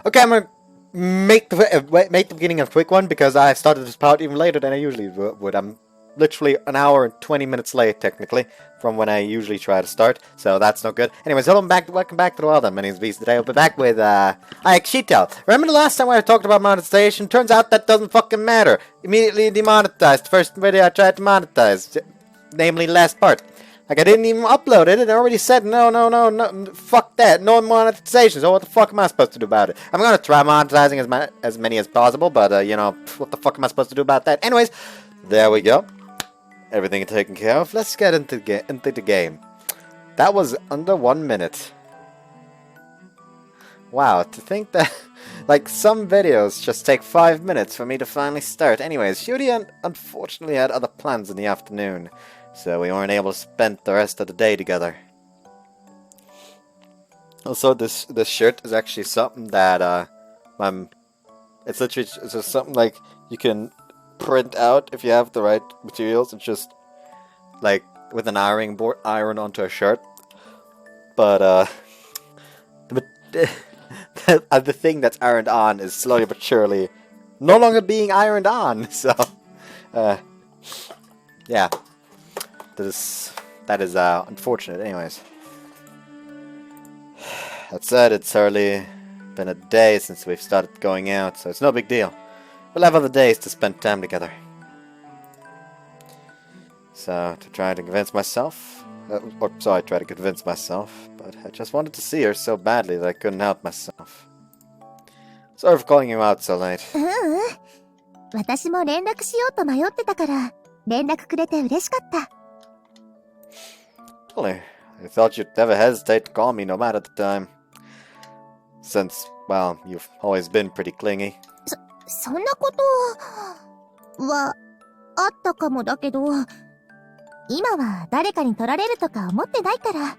Okay, I'm gonna make the beginning a quick one because I started this part even later than I usually would. I'm literally an hour and 20 minutes late, technically, from when I usually try to start, so that's not good. Anyways, welcome back to the Wild Hunt. My name is Beast. Today I'll be back with, IxSHE. Remember the last time when I talked about monetization? Turns out that doesn't fucking matter. Immediately demonetized. First video I tried to monetize, namely last part. Like, I didn't even upload it, it already said no, fuck that, no monetization, so what the fuck am I supposed to do about it? I'm gonna try monetizing as many as possible, but, you know, what the fuck am I supposed to do about that? Anyways, there we go. Everything taken care of. Let's get into the game. That was under 1 minute. Wow, to think that, like, some videos just take 5 minutes for me to finally start. Anyways, Shiori unfortunately had other plans in the afternoon, so we weren't able to spend the rest of the day together. Also, this shirt is actually something that, it's literally just something like you can print out if you have the right materials. It's just like with an iron board onto a shirt, but the thing that's ironed on is slowly but surely no longer being ironed on. So yeah, that is unfortunate. Anyways, that said, it's hardly been a day since we've started going out, so it's no big deal. We'll have other days to spend time together. So, to try to convince myself, I tried to convince myself, but I just wanted to see her so badly that I couldn't help myself. Sorry for calling you out so late. 私も連絡しようと迷ってたから、連絡くれて嬉しかった。Really? I thought you'd never hesitate to call me no matter the time. Since, well, you've always been pretty clingy. そんなことはあったかもだけど、今は誰かに取られるとか思ってないから。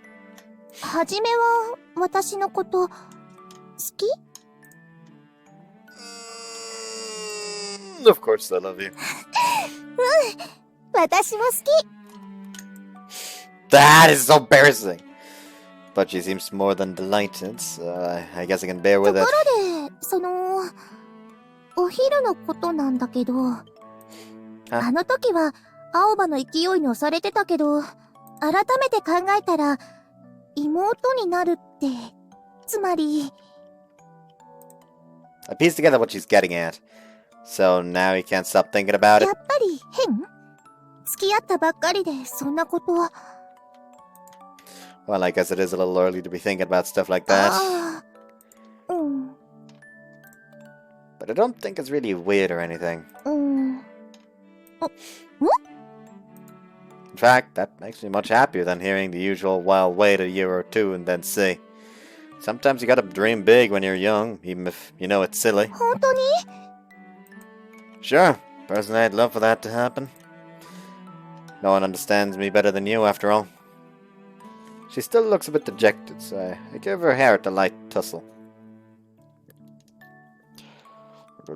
はじめは私のこと好き？ Of course I love you. 私も好き。That is so embarrassing. But she seems more than delighted, so I guess I can bear with it. ところで、お昼のことなんだけど、あの時は青葉の勢いに押されてたけど、改めて考えたら妹になるって、つまり I pieced together what she's getting at. So now you can't stop thinking about it. やっぱり変？付き合ったばっかりでそんなことは。Well, I guess it is a little early to be thinking about stuff like that. But I don't think it's really weird or anything. In fact, that makes me much happier than hearing the usual, well, wait a year or two and then see. Sometimes you gotta dream big when you're young, even if you know it's silly. 本当に？ Sure, personally I'd love for that to happen. No one understands me better than you, after all. She still looks a bit dejected, so I give her hair a light tussle. I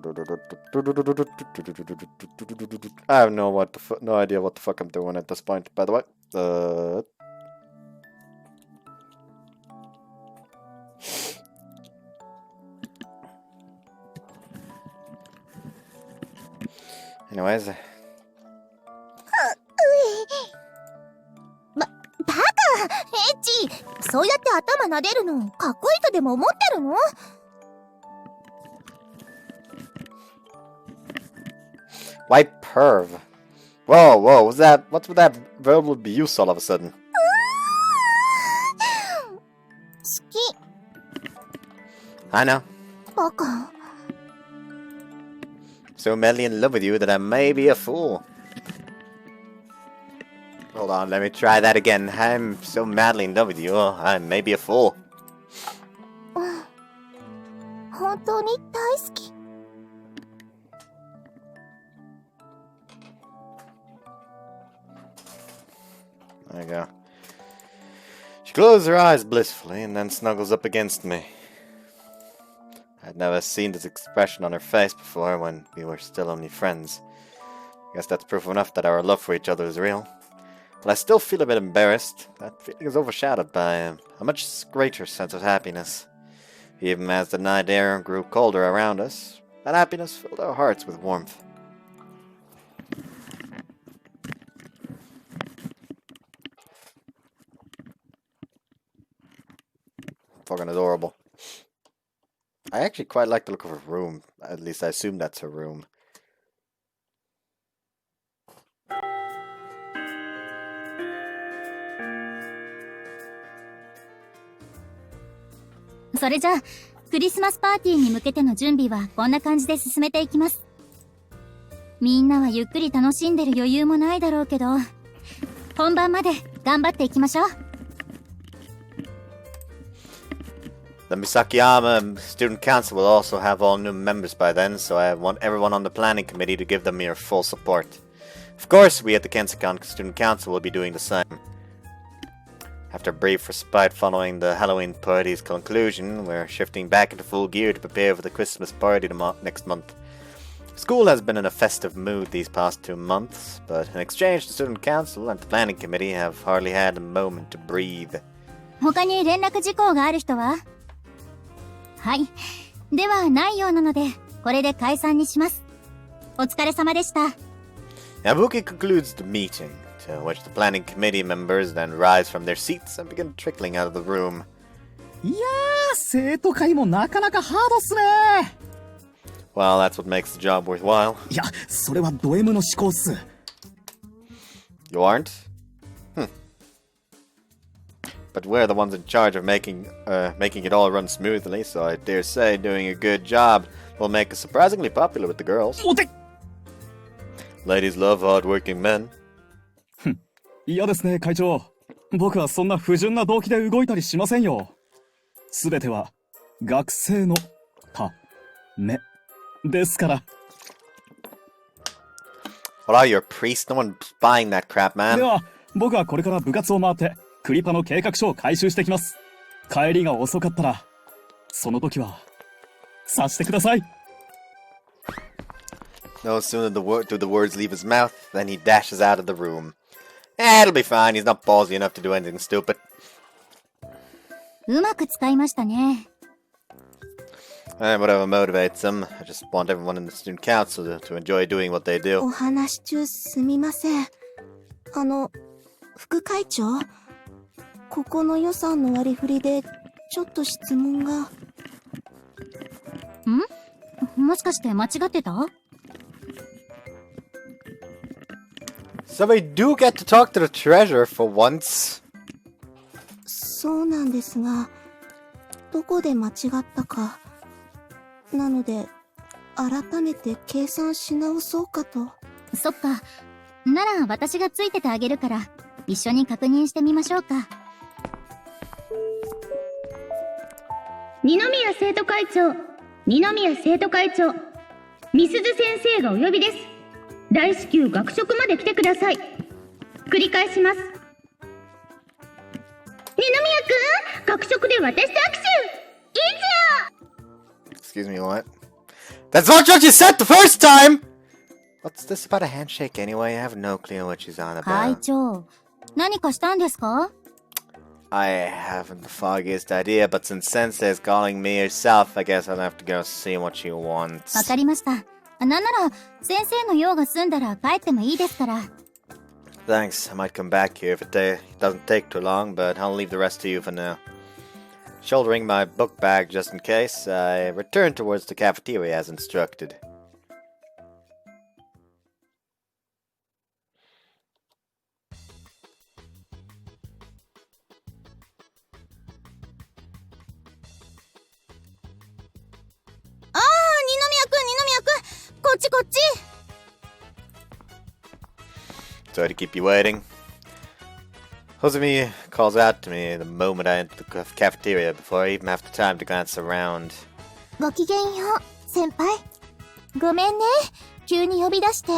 have no idea what the fuck I'm doing at this point, by the way. Anyways. バカ！エッチ！そうやって頭撫でるのかっこいいとでも思ってるの？ Why perv? Whoa, what's with that verbal abuse all of a sudden? 好き。 I know. バカ。 So madly in love with you that I may be a fool. Hold on, let me try that again. I'm so madly in love with you, I may be a fool. 本当に大好き。 There you go. She closes her eyes blissfully and then snuggles up against me. I'd never seen this expression on her face before when we were still only friends. I guess that's proof enough that our love for each other is real. But I still feel a bit embarrassed. That feeling is overshadowed by a much greater sense of happiness. Even as the night air grew colder around us, that happiness filled our hearts with warmth. Fucking adorable. I actually quite like the look of her room. At least I assume that's her room. それじゃあ、クリスマスパーティーに向けての準備はこんな感じで進めていきます。みんなはゆっくり楽しんでる余裕もないだろうけど、本番まで頑張っていきましょう。The Misakiyama Student Council will also have all new members by then, so I want everyone on the planning committee to give them your full support. Of course, we at the Kensakan Student Council will be doing the same. After a brief respite following the Halloween party's conclusion, we're shifting back into full gear to prepare for the Christmas party next month. School has been in a festive mood these past 2 months, but in exchange the Student Council and the planning committee have hardly had a moment to breathe. 他に連絡事項がある人は？はい。ではないようなので、これで解散にします。お疲れ様でした。Nabuki concludes the meeting, to which the planning committee members then rise from their seats and begin trickling out of the room. いやー、生徒会もなかなかハードっすね。Well, that's what makes the job worthwhile. いや、それはド M の思考っす。You aren't? But we're the ones in charge of making it all run smoothly, so I dare say doing a good job will make us surprisingly popular with the girls. おて！ Ladies love hard-working men. 嫌ですね、会長。僕はそんな不純な動機で動いたりしませんよ。すべては学生のためですから。What are you, a priest? No one's buying that crap, man. では、僕はこれから部活を回ってクリパの計画書を回収してきます。帰りが遅かったら、その時はさしてください。No sooner do the words leave his mouth than he dashes out of the room. It'll be fine. He's not ballsy enough to do anything stupid. うまく使いましたね。Whatever motivates them. I just want everyone in the student council to enjoy doing what they do. お話中すみません。副会長、ここの予算の割り振りでちょっと質問が。もしかして間違ってた？So we do get to talk to the treasurer for once. そうなんですが、どこで間違ったか。なので、改めて計算し直そうかと。そっか。なら私がついててあげるから、一緒に確認してみましょうか。二宮生徒会長、美鈴先生がお呼びです。大至急学食まで来てください。繰り返します。二宮くん、学食で私と握手。Excuse me, what? That's not what you said the first time! What's this about a handshake anyway? I have no clue what she's on about. 会長、何かしたんですか？ I haven't the foggiest idea, but since Sensei's calling me herself, I guess I'll have to go see what she wants. わかりました。なんなら、先生の用が済んだら帰ってもいいですから。Thanks, I might come back here if it doesn't take too long, but I'll leave the rest to you for now. Shouldering my book bag just in case, I return towards the cafeteria as instructed. Sorry to keep you waiting. Hozumi calls out to me the moment I enter the cafeteria before I even have the time to glance around. ごきげんよう、先輩。ごめんね、急に呼び出して。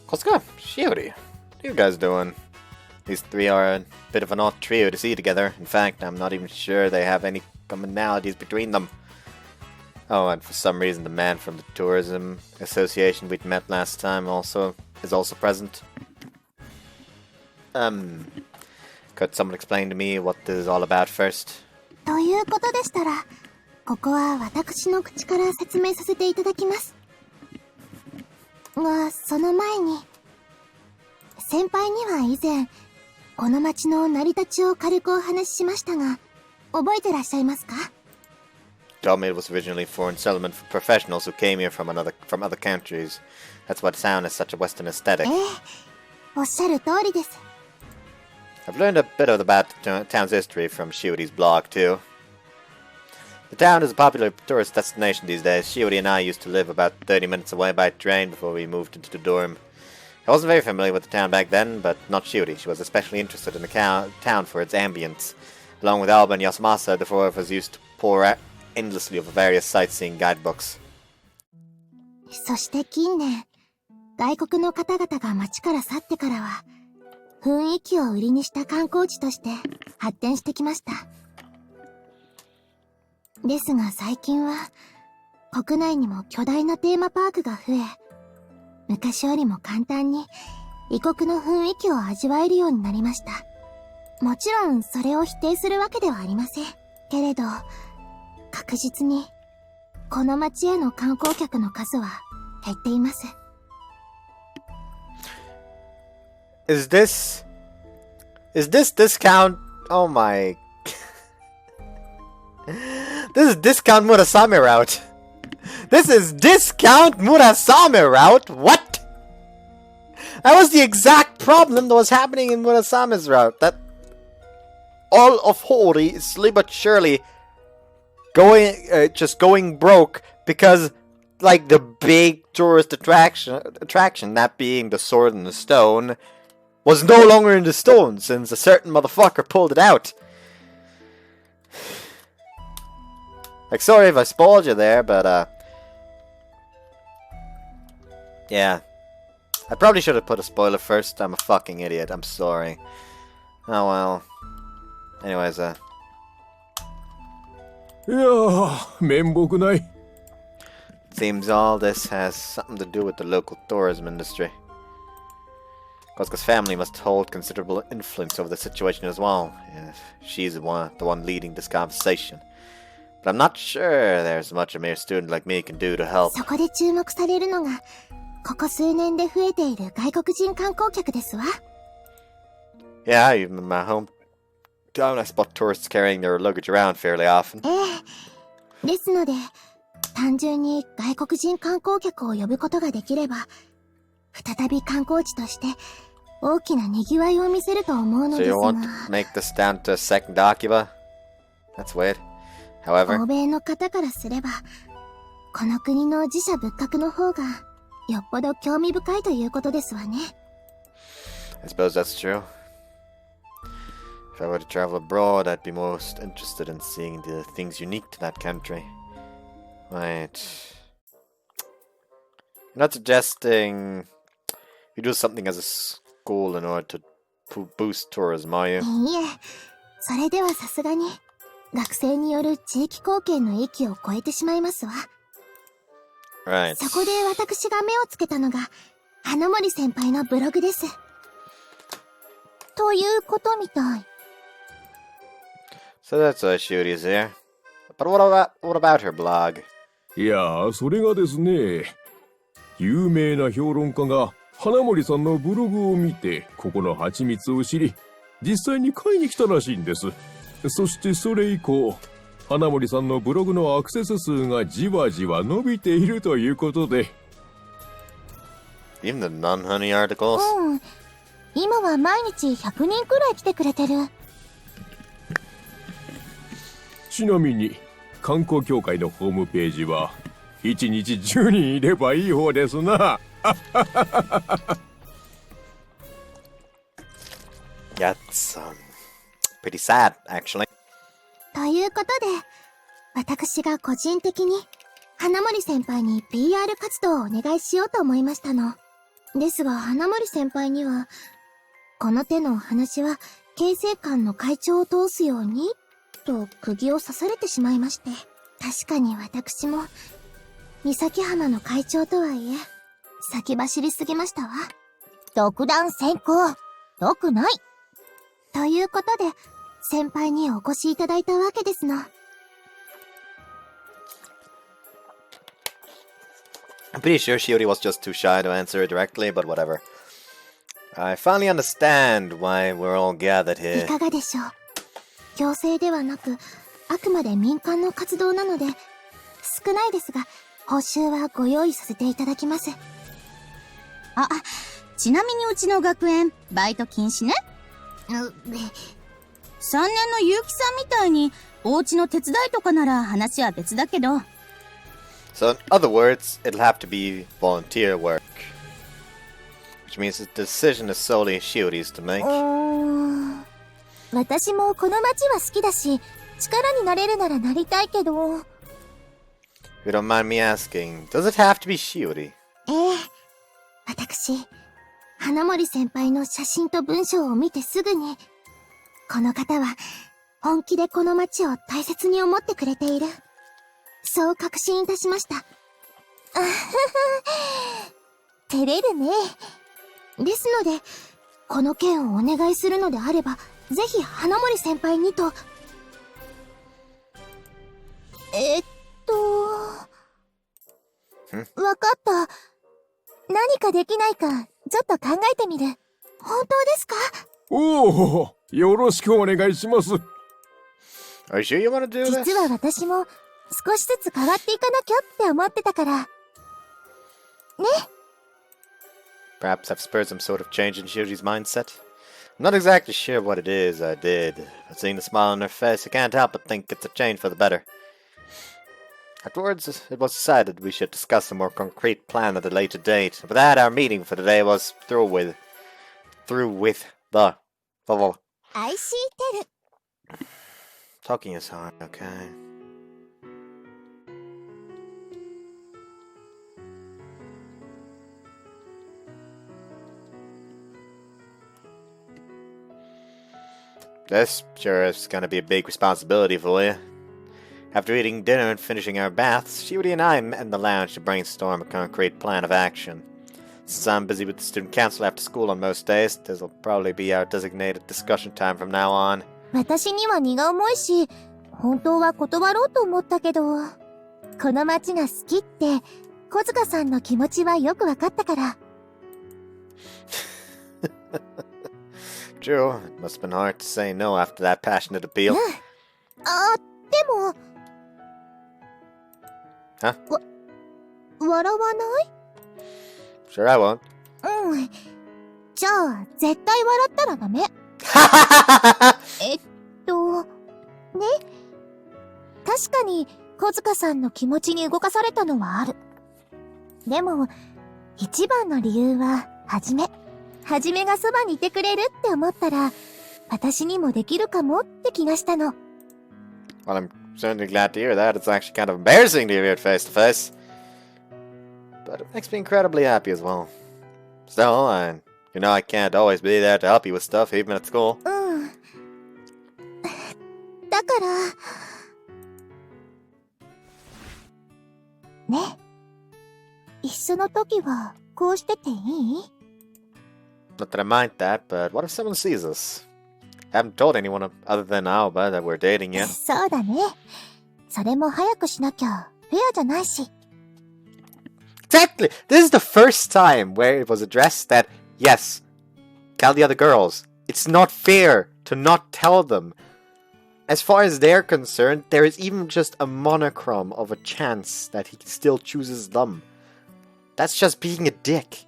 Kosuka, Shiori, what are you guys doing? These three are a bit of an odd trio to see together. In fact, I'm not even sure they have any commonalities between them. Oh, and for some reason the man from the tourism association we'd met last time is also present. Could someone explain to me what this is all about first? ということでしたら、ここは私の口から説明させていただきます。が、その前に、先輩には以前、この町の成り立ちを軽くお話ししましたが、覚えてらっしゃいますか？ Told me it was originally a foreign settlement for professionals who came here from other countries. That's what town has such a Western aesthetic. おっしゃる通りです。I've learned a bit about the town's history from Shiori's blog, too. The town is a popular tourist destination these days. Shiori and I used to live about 30 minutes away by train before we moved into the dorm. I wasn't very familiar with the town back then, but not Shiori. She was especially interested in the town for its ambience. Along with Alba and Yasumasa, the four of us used to pour endlessly over various sightseeing guidebooks. そして近年、外国の方々が町から去ってからは、雰囲気を売りにした観光地として発展してきました。ですが最近は、国内にも巨大なテーマパークが増え、昔よりも簡単に異国の雰囲気を味わえるようになりました。もちろんそれを否定するわけではありません。けれど、確実に、この町への観光客の数は減っています。Is this discount? Oh my. This is discount Murasame route. This is discount Murasame route? What? That was the exact problem that was happening in Murasame's route. That all of Hori is slowly but surely going broke because, like, the big tourist attraction, that being the Sword in the Stone, was no longer in the stone since a certain motherfucker pulled it out. Like, sorry if I spoiled you there, but, yeah. I probably should have put a spoiler first. I'm a fucking idiot. I'm sorry. Oh well. Anyways, いやー、面目ない。Seems all this has something to do with the local tourism industry. Kosuka's family must hold considerable influence over the situation as well. She's the one leading this conversation. But I'm not sure there's much a mere student like me can do to help. そこで注目されるのが、ここ数年で増えている外国人観光客ですわ。Yeah, even in my hometown, I spot tourists carrying their luggage around fairly often. ですので、単純に外国人観光客を呼ぶことができれば、再び観光地として大きな賑わいを見せると思うの So です you が。 want to make this down to a second Akiba? That's weird. However, 欧米の方からすれば、この国の自社仏閣の方がよっぽど興味深いということですわね。I suppose that's true. If I were to travel abroad, I'd be most interested in seeing the things unique to that country. Right. You're not suggesting you do something as a school in order to boost tourism, are you? いいえ、それではさすがに学生による地域貢献の域を超えてしまいますわ。Right. そこで私が目をつけたのが花森先輩のブログです。ということみたい。So that's why Shiori is here. But what about her blog? いやー、それがですね、有名な評論家が花森さんのブログを見て、ここの蜂蜜を知り、実際に買いに来たらしいんです。そしてそれ以降、花森さんのブログのアクセス数がじわじわ伸びているということで。Even the non-honey articles? うん。今は毎日100人くらい来てくれてる。ちなみに、観光協会のホームページは、1日10人いればいい方ですな。That's pretty sad, actually. ということで、私が個人的に花森先輩に PR 活動をお願いしようと思いましたの。ですが花森先輩には、この手のお話は経世館の会長を通すように、と釘を刺されてしまいまして。確かに私も、三崎浜の会長とはいえ、先走りすぎましたわ。独断専行。良くない。ということで、先輩にお越しいただいたわけですの。I'm pretty sure Shiori was just too shy to answer directly, but whatever. I finally understand why we're all gathered い here. かがでしょう。行政ではなく、あくまで民間の活動なので、少ないですが、報酬はご用意させていただきます。あ、ちなみにうちの学園、バイト禁止ね。3年の結城さんみたいに、お家の手伝いとかなら話は別だけど。So in other words, it'll have to be volunteer work. Which means the decision is solely Shiori's to make. 私もこの町は好きだし、力になれるならなりたいけど。If you don't mind me asking, does it have to be Shiori? 私、花森先輩の写真と文章を見てすぐに、この方は本気でこの町を大切に思ってくれている。そう確信いたしました。照れるね。ですので、この件をお願いするのであれば、ぜひ花森先輩にと。わかった。何かできないか、ちょっと考えてみる。本当ですか？おお、よろしくお願いします。Are you sure you want to do this? 実は私も少しずつ変わっていかなきゃって思ってたから。ね。 Perhaps I've spurred some sort of change in Shiori's mindset. I'm not exactly sure what it is I did, but seeing the smile on her face, I can't help but think it's a change for the better. Afterwards, it was decided we should discuss a more concrete plan at a later date. With that, our meeting for today was through with the I see Teru. Talking is hard, okay. This sure is gonna be a big responsibility for you. After eating dinner and finishing our baths, Shiori and I met in the lounge to brainstorm a concrete plan of action. Since I'm busy with the student council after school on most days, this will probably be our designated discussion time from now on. 私には荷が重いし、本当は断ろうと思ったけど、この町が好きって、小塚さんの気持ちはよくわかったから。True, it must have been hard to say no after that passionate appeal. あ、でも。は？笑わない？ Sure I won't. じゃあ、絶対笑ったらダメ。ね。確かに、小塚さんの気持ちに動かされたのはある。でも、一番の理由は、はじめがそばにいてくれるって思ったら、私にもできるかもって気がしたの。Well, I'm certainly glad to hear that. It's actually kind of embarrassing to hear it face to face. But it makes me incredibly happy as well. Still, I can't always be there to help you with stuff, even at school. だから、ね。一緒の時は、こうしてていい？ Not that I mind that, but what if someone sees us? Haven't told anyone other than Aoba that we're dating yet. そうだね。それも早くしなきゃ、フェアじゃないし。Exactly! This is the first time where it was addressed that, yes, tell the other girls. It's not fair to not tell them. As far as they're concerned, there is even just a monochrome of a chance that he still chooses them. That's just being a dick.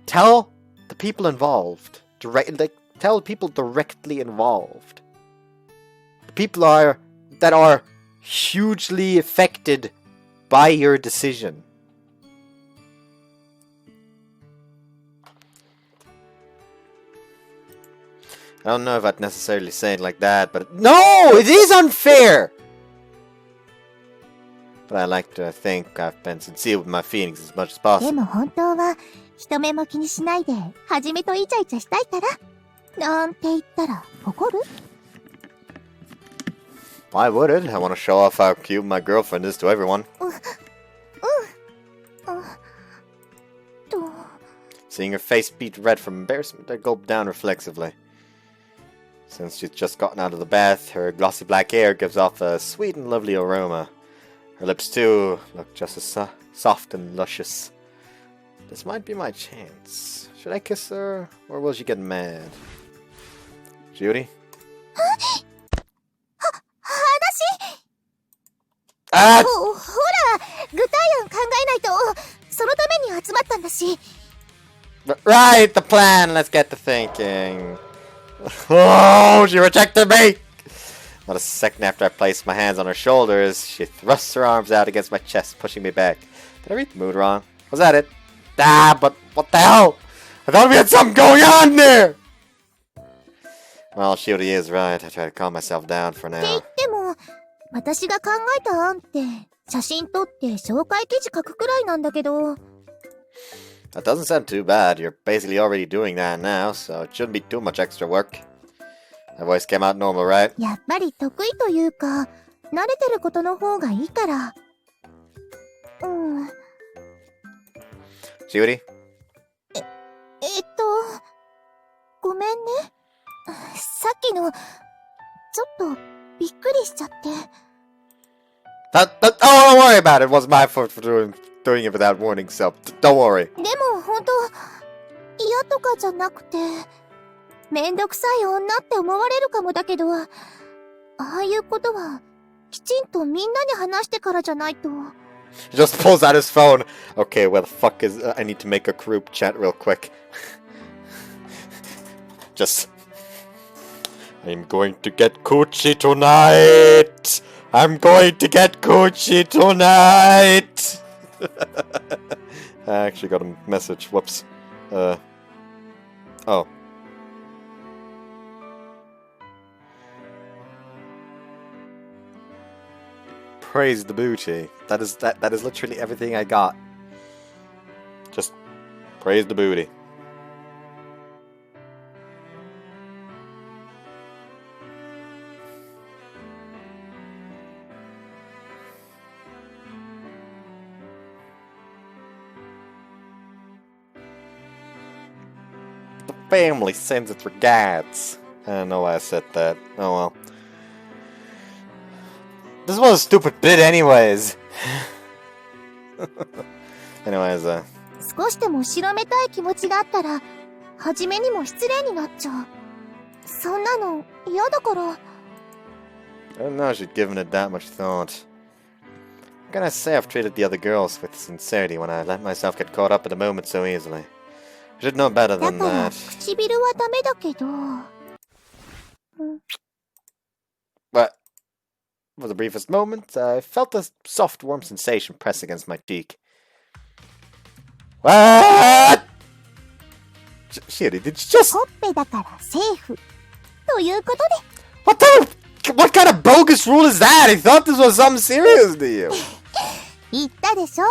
Tell the people involved. Tell people directly involved. The people that are hugely affected by your decision. I don't know if I'd necessarily say it like that, but no! It is unfair! But I like to think I've been sincere with my feelings as much as で possible. も本当は、人目も気にしないで、はじめとイチャイチャしたいから。なんて言ったら、怒る？ Why would it? I want to show off how cute my girlfriend is to everyone. Seeing her face beat red from embarrassment, I gulped down reflexively. Since she's just gotten out of the bath, her glossy black hair gives off a sweet and lovely aroma. Her lips, too, look just as soft and luscious. This might be my chance. Should I kiss her, or will she get mad? Judy? あほら、具体案考えないと、そのために集まったんだし。Right, the plan. Let's get to thinking. Oh, she rejected me! Not a second after I placed my hands on her shoulders, she thrusts her arms out against my chest, pushing me back. Did I read the mood wrong? Was that it? Ah, but what the hell? I thought we had something going on there! Well, Shiori is right. I try to calm myself down for って言 now. っても、私が考えた案って、写真撮って紹介記事書くくらいなんだけど。That doesn't sound too bad. You're basically already doing that now, so it shouldn't be too much extra work. My voice came out normal, right? やっぱり得意というか、慣れてることの方がいいから。Judy? ごめんね。さっきの、ちょっと、びっくりしちゃって。Oh, don't worry about it. It wasn't my fault for doing it without warning, so don't worry. でも、ほんと、嫌とかじゃなくて、めんどくさい女って思われるかもだけど、ああいうことは、きちんとみんなに話してからじゃないと。He just pulls out his phone. Okay, where the fuck is... I need to make a group chat real quick. Just... I'm going to get coochie tonight! I'm going to get coochie tonight! I actually got a message. Whoops. Oh. Praise the booty. That is literally everything I got. Just praise the booty. The family sends its regards. I don't know why I said that. Oh well. This was a stupid bit anyways. Anyways, 少しでも後ろめたい気持ちがあったら、初めにも失礼になっちゃう。そんなの嫌だから。I don't know if she'd given it that much thought. How can I say I've treated the other girls with sincerity when I let myself get caught up in the moment so easily? I should know better だ than から that. 唇はダメだけど。But for the briefest moment, I felt a soft, warm sensation press against my cheek. What? Shitty, did you just... ほっぺだからセーフ。ということで。What kind of bogus rule is that? I thought this was something serious to you. 言ったでしょ。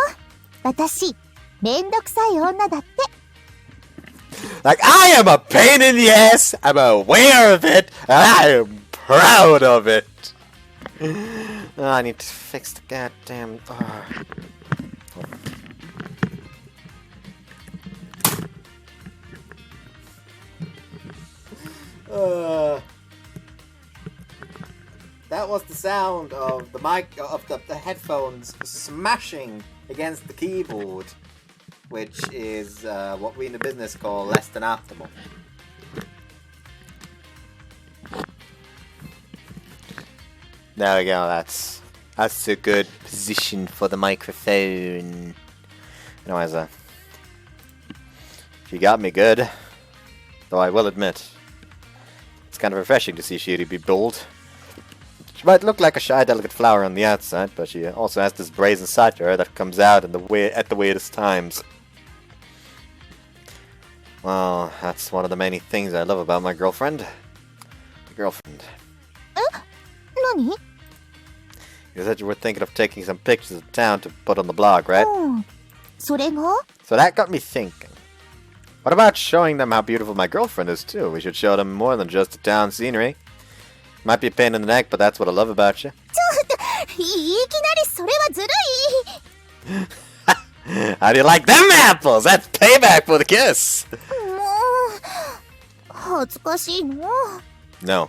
私、めんどくさい女だって。Like, I am a pain in the ass, I'm aware of it, and I am proud of it. Oh, I need to fix the goddamn... That was the sound of the mic, of the headphones smashing against the keyboard, which is what we in the business call less than optimal. There we go, that's a good position for the microphone. Anyways, she got me good, though I will admit, it's kind of refreshing to see Shiori be bold. She might look like a shy, delicate flower on the outside, but she also has this brazen side to her that comes out in at the weirdest times. Well, that's one of the many things I love about my girlfriend. The girlfriend. 何？ You said you were thinking of taking some pictures of town to put on the blog, right? それが？ So that got me thinking. What about showing them how beautiful my girlfriend is too? We should show them more than just the town scenery. Might be a pain in the neck, but that's what I love about you. いきなりそれはずるい。 How do you like them apples? That's payback for the kiss. もう、恥ずかしいの。No.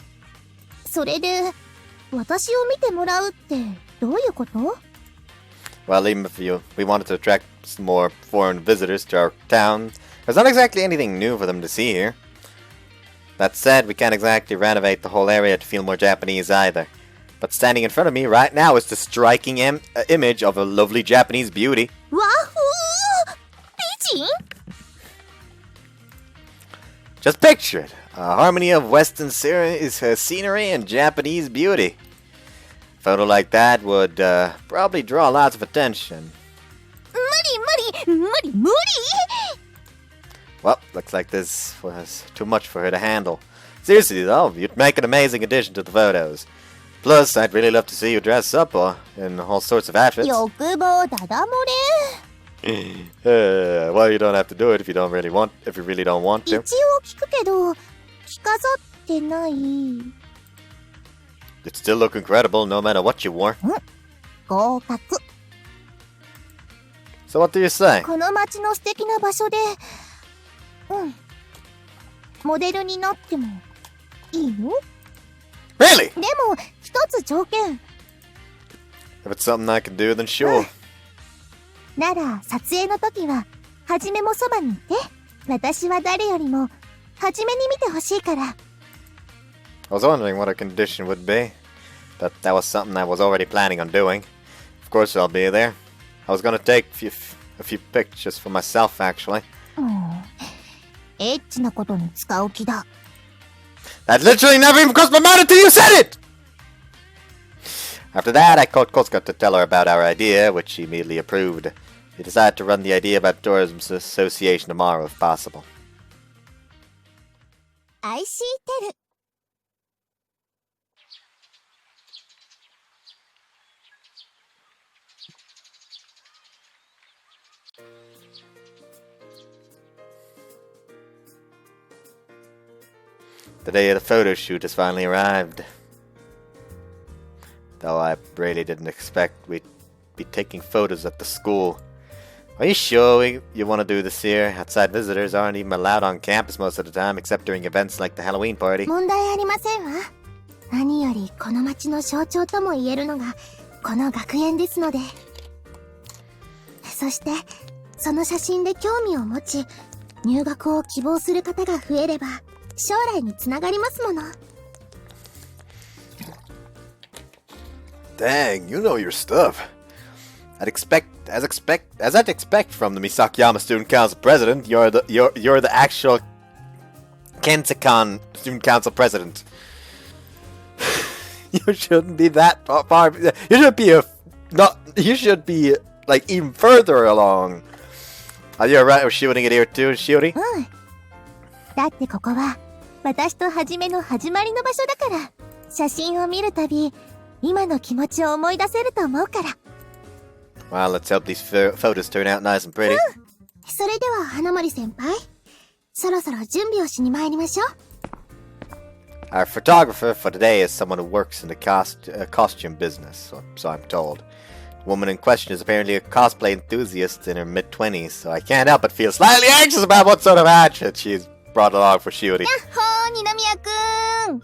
それで、私を見てもらうってどういうこと？ Well, even if we wanted to attract some more foreign visitors to our town, there's not exactly anything new for them to see here. That said, we can't exactly renovate the whole area to feel more Japanese either. But standing in front of me right now is the striking image of a lovely Japanese beauty. Wahoo! 美人？ Just picture it. A harmony of Western scenery and Japanese beauty. A photo like that would probably draw lots of attention. 無理！ Well, looks like this was too much for her to handle. Seriously though, you'd make an amazing addition to the photos. Plus, I'd really love to see you dress up in all sorts of outfits. 欲望だだ漏れ。 Well, you don't have to do it if you really don't want 一 to. 応聞くけど、着飾ってない。You'd still look incredible no matter what you wore. 合格。 So what do you say? この街の素敵な場所で、モデルになってもいいの？ Really? でも、一つ条件。 If it's something I can do, then sure. なら、撮影の時は、はじめもそばにいて。私は誰よりも、はじめに見てほしいから。 I was wondering what a condition would be. But that was something I was already planning on doing. Of course I'll be there. I was gonna take a few pictures for myself, actually. エッチなことに使う気だ。 That literally never even crossed my mind until you said it! After that, I called Kosuka to tell her about our idea, which she immediately approved. We decided to run the Idea about Tourism Association tomorrow, if possible. IxSHE テル。The day of the photo shoot has finally arrived. Though I really didn't expect we'd be taking photos at the school. Are you sure you want to do this here? Outside visitors aren't even allowed on campus most of the time, except during events like the Halloween party. 問題ありませんわ。何よりこの町の象徴とも言えるのがこの学園ですので。そしてその写真で興味を持ち入学を希望する方が増えれば将来につながりますもの。 Dang, you know your stuff. I'd expect from the Misakiyama Student Council President, you're the actual Kensicon Student Council President. You shouldn't be that far. You should be like even further along. Are you alright with shooting it here too, Shiori? だってここは私とはじめの始まりの場所だから写真を見るたび今の気持ちを思い出せると思うから。 Well, let's hope these photos turn out nice and pretty. それでは花森先輩、そろそろ準備をしに参りましょう。 Our photographer for today is someone who works in the costume business, so I'm told. The woman in question is apparently a cosplay enthusiast in her mid-20s, so I can't help but feel slightly anxious about what sort of outfit she's brought along for Shiori. やっほー、二宮くん。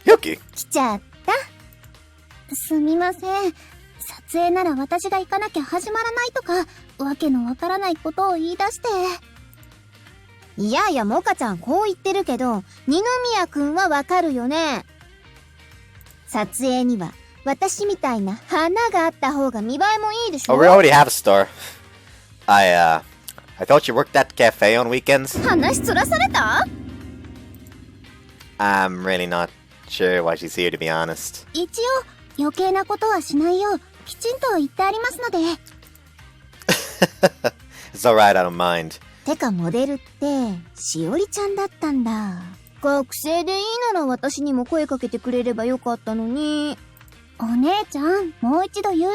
Yuki! 来ちゃった。すみません。撮影なら私が行かなきゃ始まらないとか、わけのわからないことを言い出して。いやいや、モカちゃんこう言ってるけど、二宮くんはわかるよね。撮影には、私みたいな花があった方が見栄えもいいでしょ。 Oh, we already have a store. I thought you worked at the cafe on weekends. 話そらされた？ I'm really not sure why she's here, to be honest. 一応、余計なことはしないよう、きちんと言ってありますので。It's alright, I don't mind. てかモデルって、しおりちゃんだったんだ。学生でいいなら私にも声かけてくれればよかったのに。お姉ちゃん、もう一度言うよ。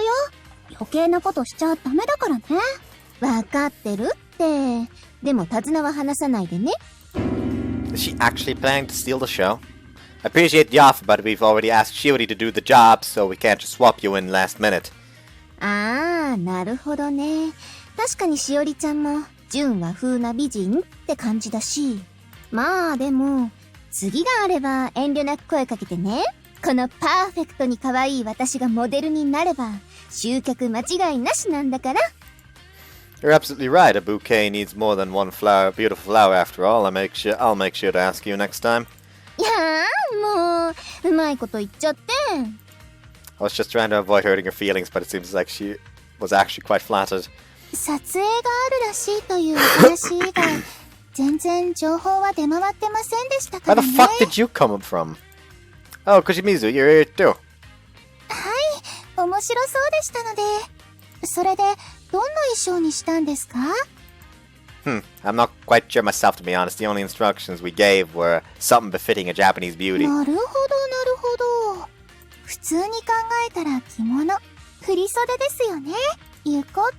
余計なことしちゃダメだからね。わかってるって。でも手綱は離さないでね。Is she actually planning to steal the show? I appreciate the offer, but we've already asked Shiori to do the job, so we can't just swap you in last minute. あー、なるほどね。確かにしおりちゃんも純和風な美人って感じだし、まあでも、次があれば遠慮なく声かけてね。このパーフェクトに可愛い私がモデルになれば、集客間違いなしなんだから。You're absolutely right. A bouquet needs more than one flower, beautiful flower after all. I'll make sure to ask you next time. いやー、もう、うまいこと言っちゃって。I was just trying to avoid hurting her feelings, but it seems like she was actually quite flattered. 撮影があるらしいという話以外、全然情報は出回ってませんでしたか Where ら the ね。fuck did you come from? Oh, Kushimizu, you're here too. はい、面白そうでしたので。それで、どんな衣装にしたんですか？ I'm not quite sure myself, to be honest. The only instructions we gave were something befitting a Japanese beauty. なるほど、なるほど。普通に考えたら着物、振り袖ですよね。浴衣は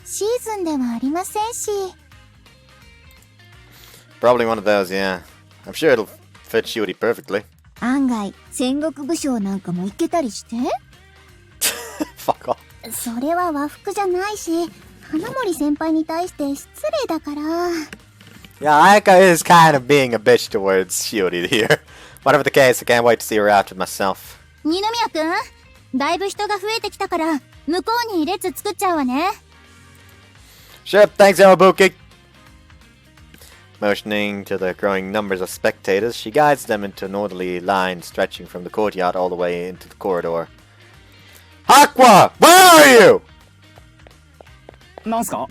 シーズンではありませんし。Probably one of those, yeah. I'm sure it'll fit Shiori perfectly. 案外、戦国武将なんかもいけたりして？ Fuck off. それは和服じゃないし、花森先輩に対して失礼だから。Yeah, Aika is kind of being a bitch towards Shiori here. Whatever the case, I can't wait to see her out with myself. 二宮くん、だいぶ人が増えてきたから、向こうに列作っちゃうわね。Sure, thanks, Yamabuki. Motioning to the growing numbers of spectators, she guides them into an orderly line stretching from the courtyard all the way into the corridor. Aqua! Where are you? なんすか？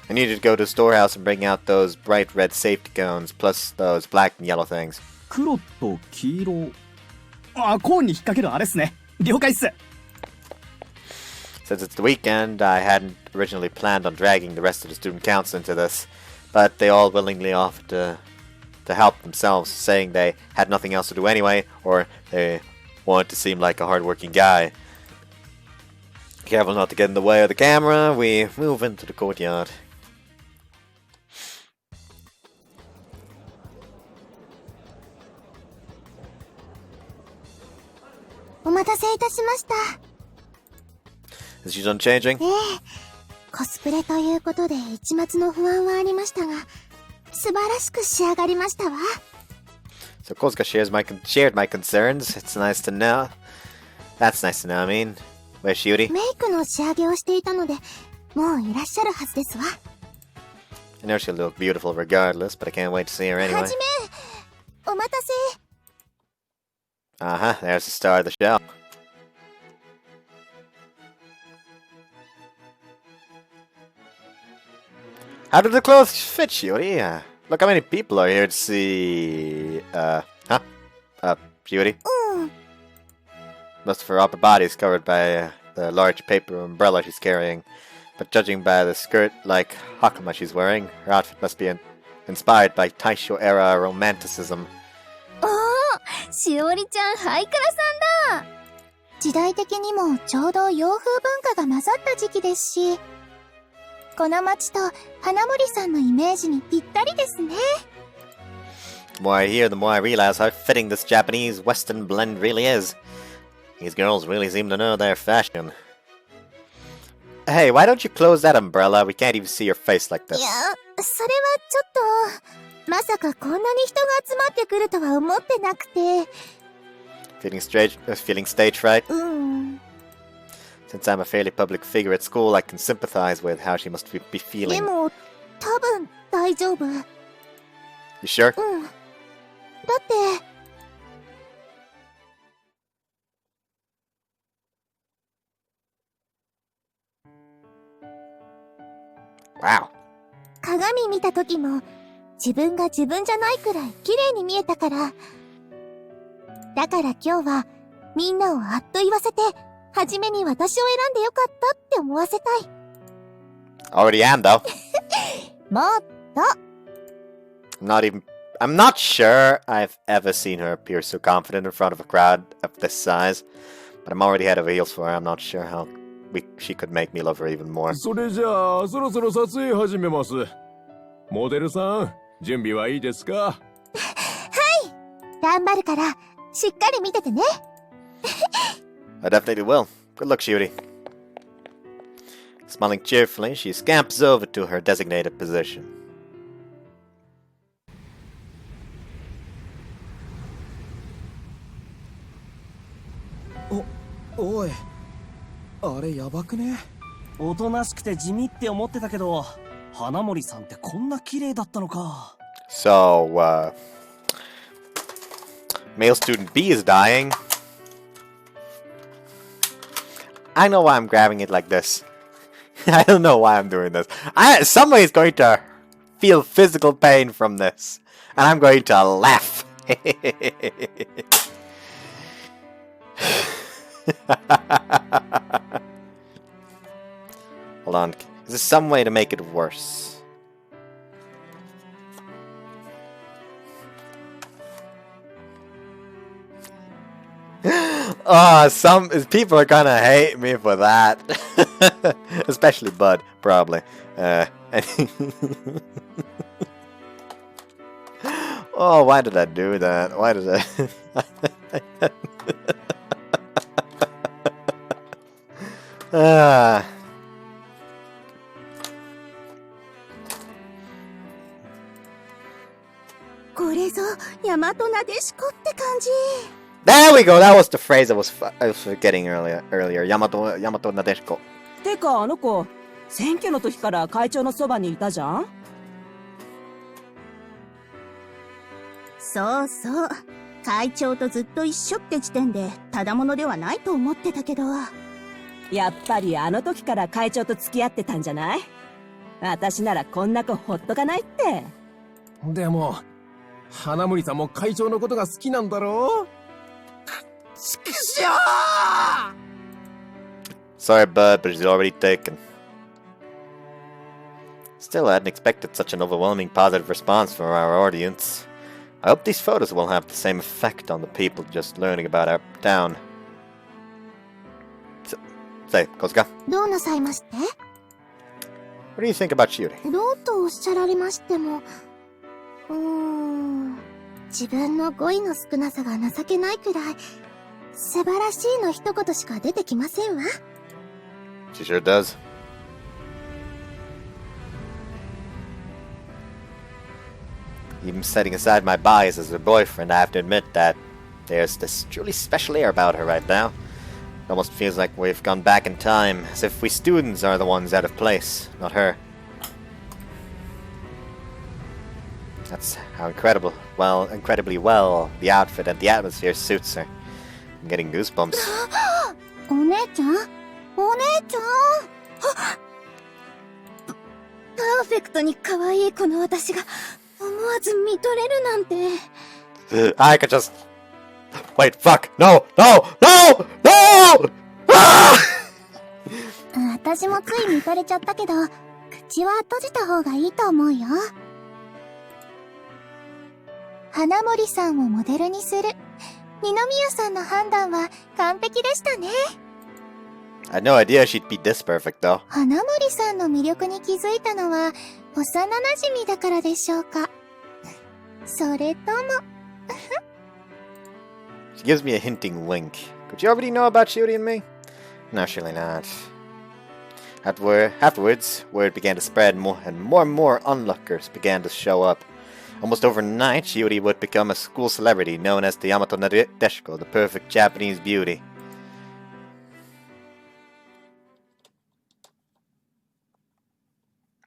I need you to go to the storehouse and bring out those bright red safety cones, plus those black and yellow things. 黒と黄色。あ、コーンに引っ掛けるあれっすね。了解っす。Since it's the weekend, I hadn't originally planned on dragging the rest of the student council into this, but they all willingly offered to help themselves, saying they had nothing else to do anyway, or they wanted to seem like a hard-working guy. Careful not to get in the way of the camera, we move into the courtyard. お待たせいたしました。 Is she done changing? コスプレということで一抹の不安はありましたが、素晴らしく仕上がりましたわ。So Kosuka shared my concerns. It's nice to know. That's nice to know, I mean. Where's Shiori? メイクの仕上げをしていたので、もういらっしゃるはずですわ。I know she'll look beautiful regardless, but I can't wait to see her anyway. はじめ、お待たせ。Uh-huh, there's the star of the show. How do the clothes fit, Shiori? Look how many people are here to see... Shiori? Most of her upper body is covered by the large paper umbrella she's carrying. But judging by the skirt-like hakama she's wearing, her outfit must be inspired by Taisho-era romanticism. しおりちゃん、ハイカラさんだ。時代的にもちょうど洋風文化が混ざった時期ですし、この街と花森さんのイメージにぴったりですね。The more I hear, the more I realize how fitting this Japanese Western blend really is. These girls really seem to know their fashion. Hey, why don't you close that umbrella? We can't even see your face like this. いや、それはちょっと、まさかこんなに人が集まってくるとは思ってなくて。Feeling stage fright? Since I'm a fairly public figure at school, I can sympathize with how she must be で feeling. も、多分大丈夫。You sure? だって、Wow. 鏡見た時も、自分が自分じゃないくらい綺麗に見えたから。だから今日は、みんなをあっと言わせて、はじめに私を選んでよかったって思わせたい。Already am, though. もっと。I'm not sure I've ever seen her appear so confident in front of a crowd of this size. But I'm already head over heels for her. I'm not sure how she could make me love her even more. それじゃあ、そろそろ撮影始めます。モデルさん、準備はいいですか？頑張るから、しっかり見ててね。I definitely will. Good luck, Shiori. Smiling cheerfully, she scampers over to her designated position. おい、あれやばくね？おとなしくて地味って思ってたけど、花森さんってこんな綺麗だったのか。So, male student B is dying. I know why I'm grabbing it like this. I don't know why I'm doing this. Somebody is going to feel physical pain from this. And I'm going to laugh. Hold on. Is there some way to make it worse? Some people are gonna hate me for that. Especially Bud, probably. Oh, why did I do that? Why did I... There we go! That was the phrase I was forgetting earlier. Yamato Nadeshiko. てかあの子、選挙の時から会長のそばにいたじゃん。そうそう。会長とずっと一緒って時点でただものではないと思ってたけど。やっぱりあの時から会長と付き合ってたんじゃない？私ならこんな子ほっとかないって。でも、花森さんも会長のことが好きなんだろう？ちくしょー！ Sorry, Bud, but he's already taken. Still, I hadn't expected such an overwhelming positive response from our audience. I hope these photos will have the same effect on the people just learning about our town. Say, Kosuka. どうなさいまして？ What do you think about Shiori? どうとおっしゃられましても、自分の語彙の少なさが情けないくらい、素晴らしいの一言しか出てきませんわ。She sure does. Even setting aside my bias as her boyfriend, I have to admit that there's this truly special air about her right now. It almost feels like we've gone back in time, as if we students are the ones out of place, not her. That's how incredibly well the outfit and the atmosphere suits her. I'm getting goosebumps. お姉ちゃん？お姉ちゃん？パーフェクトに可愛いこの私が思わず見とれるなんて。I could just... Wait, fuck! No! No! No! No! Ah! 私もつい見とれちゃったけど、口は閉じた方がいいと思うよ。花森さんをモデルにする。二宮さんの判断は完璧でしたね。I had no idea she'd be this perfect, though. 花森さんの魅力に気づいたのは幼馴染だからでしょうか。それともShe gives me a hinting wink. Could you already know about Shiori and me? No, surely not. Afterwards, word began to spread and more onlookers began to show up. Almost overnight, Shiori would become a school celebrity known as the Yamato Nadeshiko, the perfect Japanese beauty.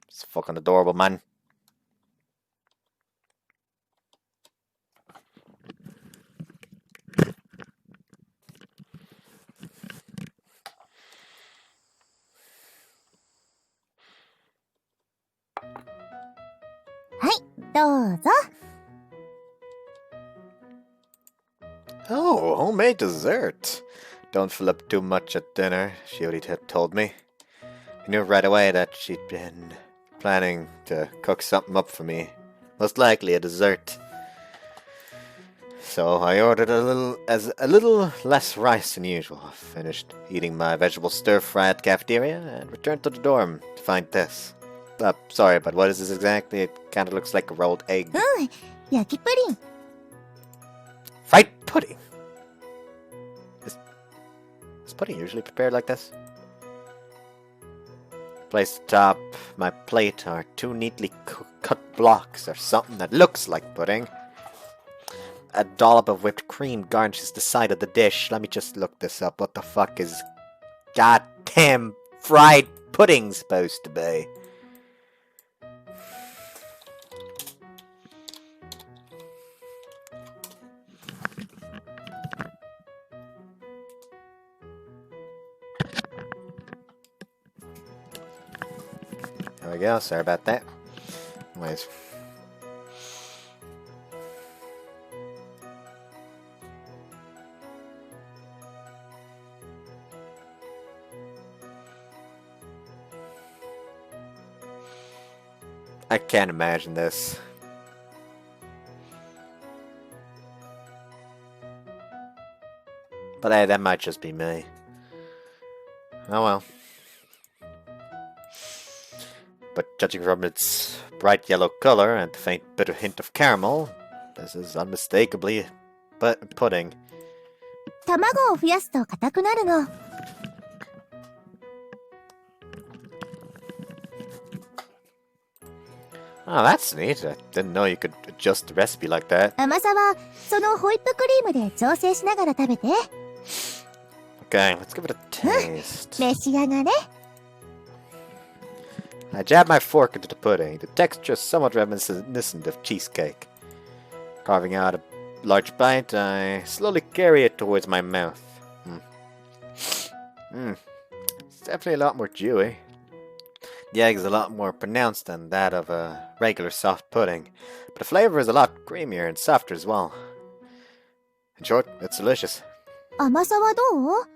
It's fucking adorable, man. Oh, homemade dessert. Don't fill up too much at dinner, Shiori had told me. I knew right away that she'd been planning to cook something up for me. Most likely a dessert. So I ordered a little less rice than usual. Finished eating my vegetable stir-fry at the cafeteria and returned to the dorm to find this. Sorry, but what is this exactly? It kind of looks like a rolled egg. 焼きプリン。 Fried pudding? Is pudding usually prepared like this? Placed atop my plate are two neatly cut blocks of something that looks like pudding. a dollop of whipped cream garnishes the side of the dish. Let me just look this up. What the fuck is goddamn fried pudding supposed to be? There we go, sorry about that. Anyways. I can't imagine this. But hey, that might just be me. Oh well. But judging from its bright yellow color and the faint bitter hint of caramel, this is unmistakably pudding. 卵を増やすと硬くなるの。Oh, that's neat. I didn't know you could adjust the recipe like that. 甘さはそのホイップクリームで調整しながら食べて。Okay, let's give it a taste. 召し上がれ。I jab my fork into the pudding. The texture is somewhat reminiscent of cheesecake. Carving out a large bite, I slowly carry it towards my mouth. It's definitely a lot more chewy. The egg is a lot more pronounced than that of a regular soft pudding, but the flavor is a lot creamier and softer as well. In short, it's delicious. 甘さはどう？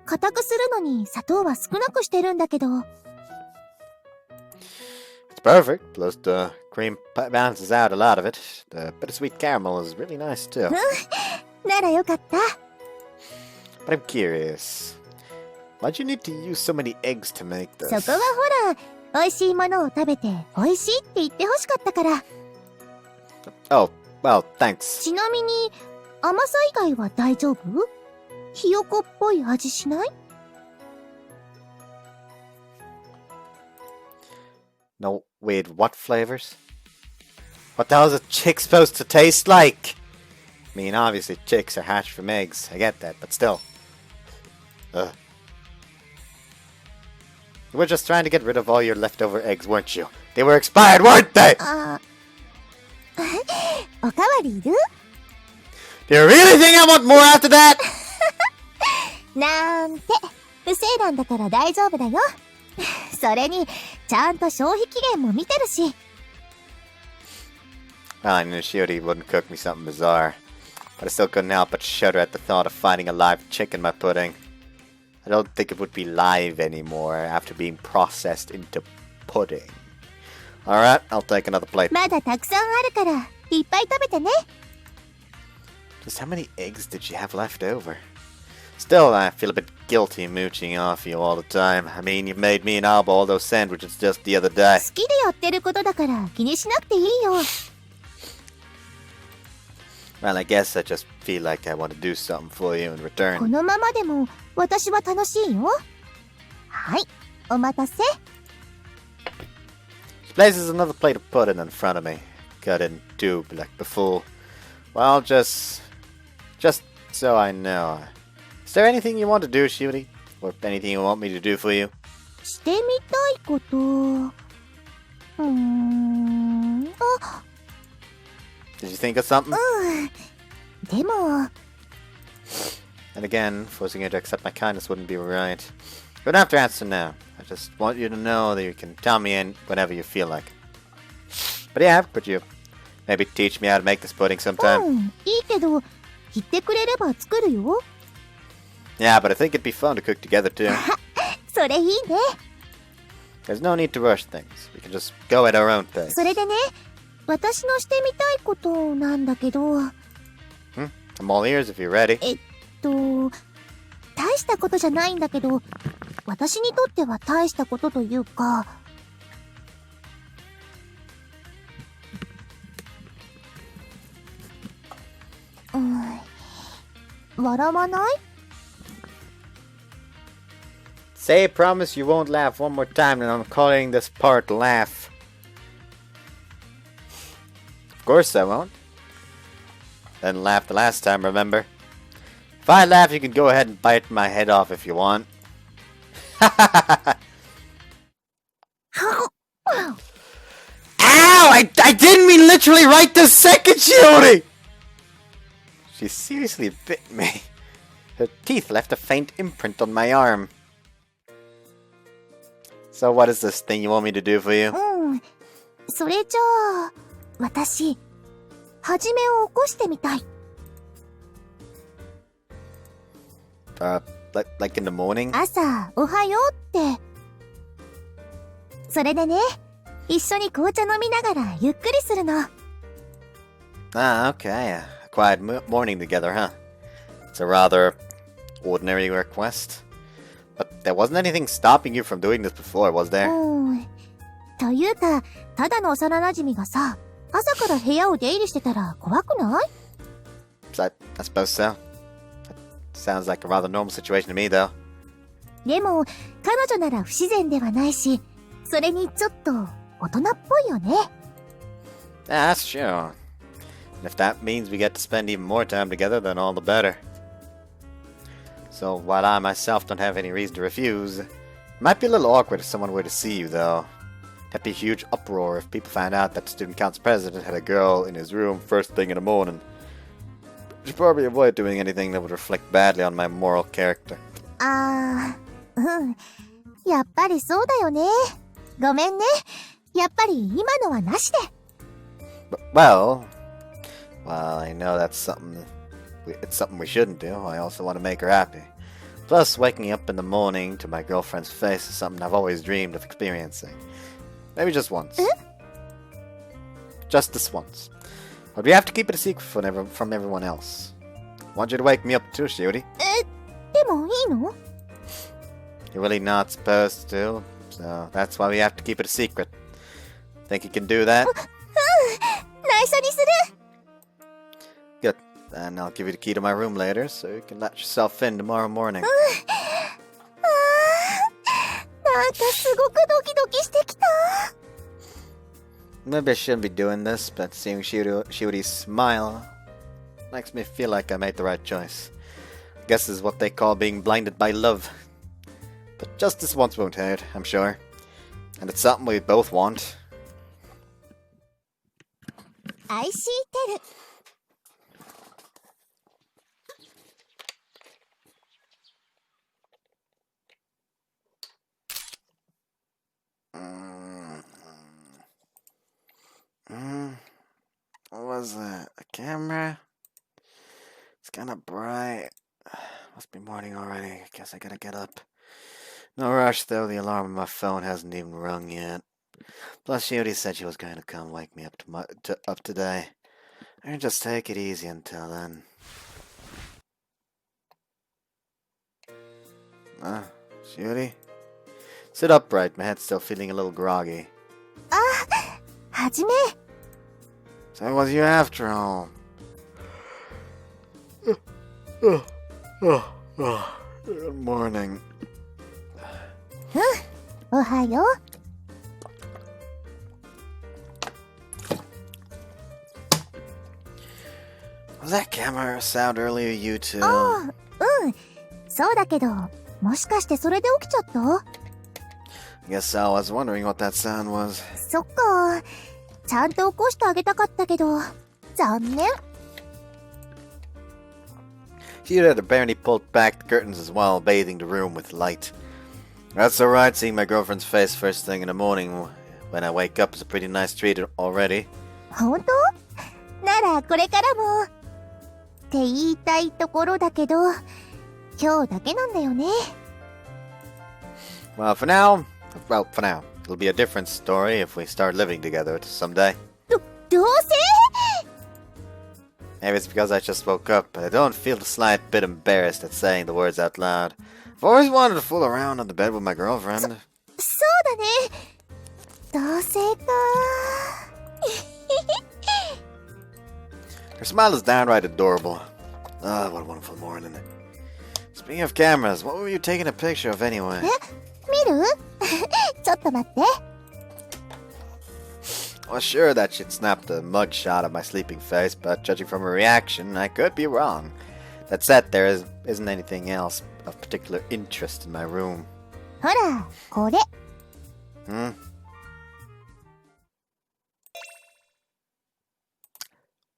硬くするのに砂糖は少なくしてるんだけど。It's perfect, plus the cream balances out a lot of it. The bittersweet caramel is really nice too. ならよかった。But I'm curious. Why'd you need to use so many eggs to make this? そこはほら、美味しいものを食べて美味しいって言ってほしかったから。Oh, well, thanks. ちなみに、甘さ以外は大丈夫？ひよこっぽい味しない？ No, wait, what flavors? What the hell is a chick supposed to taste like? I mean, obviously chicks are hatched from eggs. I get that, but still. Ugh. You were just trying to get rid of all your leftover eggs, weren't you? They were expired, weren't they? おかわりいる？ Do you really think I want more after that? なんて、不正なんだから大丈夫だよ。それに、ちゃんと消費期限も見てるし。Well, I knew Shiori wouldn't cook me something bizarre, but I still couldn't help but shudder at the thought of finding a live chick in my pudding. I don't think it would be live anymore after being processed into pudding. Alright, I'll take another plate. まだたくさんあるから、いっぱい食べてね。Just how many eggs did you have left over? Still, I feel a bit guilty mooching off you all the time. I mean, you made me and Alba all those sandwiches just the other day. 好きでやってることだから気にしなくていいよ。Well, I guess I just feel like I want to do something for you in こ return. のままでも私は楽しいよ。はい、お待たせ。She places another plate of pudding in front of me, cut in two like before. Well, just so I know. Is there anything you want to do, Shiori? Or anything you want me to do for you? してみたいこと。あ、Did you think of something? でも、 And again, forcing you to accept my kindness wouldn't be right. You don't have to answer now. I just want you to know that you can tell me in whenever you feel like. But yeah, could you maybe teach me how to make this pudding sometime? いいけど、言ってくれれば作るよ。Yeah, but I think it'd be fun to cook together too. それいいね。There's no need to rush things. We can just go at our own pace. それでね、私のしてみたいことなんだけど、I'm all ears if you're ready. 大したことじゃないんだけど、私にとっては大したことというか、笑わない？ Say a promise you won't laugh one more time and I'm calling this part laugh. Of course I won't. Didn't laugh the last time, remember? If I laugh, you can go ahead and bite my head off if you want. Ow! I didn't mean literally right this second, Shiori! She seriously bit me. Her teeth left a faint imprint on my arm. So what is this thing you want me to do for you? それじゃあ、私、はじめを起こしてみたい。Like in the morning? 朝、おはようって。それでね、一緒に紅茶飲みながらゆっくりするの。Ah, okay. A quiet morning together, huh? It's a rather ordinary request. But there wasn't anything stopping you from doing this before, was there? というか、ただの幼馴染がさ、朝から部屋を出入りしてたら怖くない？ I suppose so. Sounds like a rather normal situation to me, though. でも、彼女なら不自然ではないし、それにちょっと大人っぽいよね。Yeah, that's true. And if that means we get to spend even more time together, then all the better. So, while I myself don't have any reason to refuse, it might be a little awkward if someone were to see you, though. That'd be a huge uproar if people found out that the student council president had a girl in his room first thing in the morning. I should probably avoid doing anything that would reflect badly on my moral character. やっぱりそうだよね。ごめんね。やっぱり今のはなしで。Well, I know that's something. It's something we shouldn't do. I also want to make her happy. Plus, waking up in the morning to my girlfriend's face is something I've always dreamed of experiencing. Maybe just once. Just this once. But we have to keep it a secret from everyone else. I want you to wake me up too, Shiori. でもいいの？ You're really not supposed to, so that's why we have to keep it a secret. Think you can do that? 内緒にする。 Good. Then I'll give you the key to my room later, so you can let yourself in tomorrow morning. なんかすごくドキドキしてきた。 Maybe I shouldn't be doing this, but seeing Shiori smile makes me feel like I made the right choice. I guess this is what they call being blinded by love. But just this once won't hurt, I'm sure. And it's something we both want. IxSHE テル。What was that? A camera? It's kinda bright. Must be morning already. Guess I gotta get up. No rush though, the alarm on my phone hasn't even rung yet. Plus Shiori said she was going to come wake me up up today. I can just take it easy until then. Shiori? Sit upright, my head's still feeling a little groggy. はじめ。 So it was you after all. Good morning. おはよう。 Was that camera sound earlier, you two? そうだけど、もしかしてそれで起きちゃった？ I guess I was wondering what that sound was. そっか。ちゃんと起こしてあげたかったけど、残念。 She had apparently pulled back the curtains as well, bathing the room with light. That's alright, seeing my girlfriend's face first thing in the morning when I wake up is a pretty nice treat already. 本当？ならこれからも。って言いたいところだけど、今日だけなんだよね。Well, for now. It'll be a different story if we start living together someday. 同棲？ Maybe it's because I just woke up, but I don't feel the slight bit embarrassed at saying the words out loud. I've always wanted to fool around on the bed with my girlfriend. そうだね。同棲か。 Her smile is downright adorable. Ah, what a wonderful morning. Speaking of cameras, what were you taking a picture of anyway? 見る？ちょっと待って。Well, sure, that shit snapped a mugshot of my sleeping face, but judging from her reaction, I could be wrong. That said, there isn't anything else of particular interest in my room. ほら、これ。Hmm?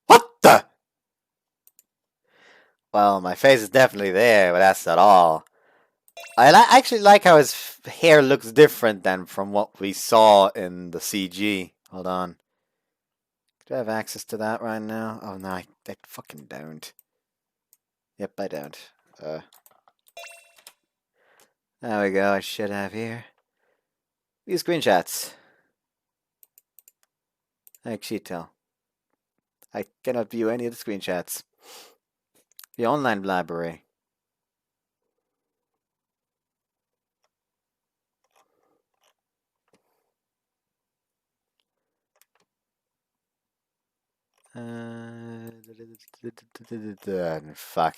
What the? Well, my face is definitely there, but that's not all. I actually like how his hair looks different than from what we saw in the CG. Hold on. Do I have access to that right now? Oh no, I fucking don't. Yep, I don't. There we go, I should have here. View screenshots. IxSHE. I cannot view any of the screenshots. The online library. Fuck.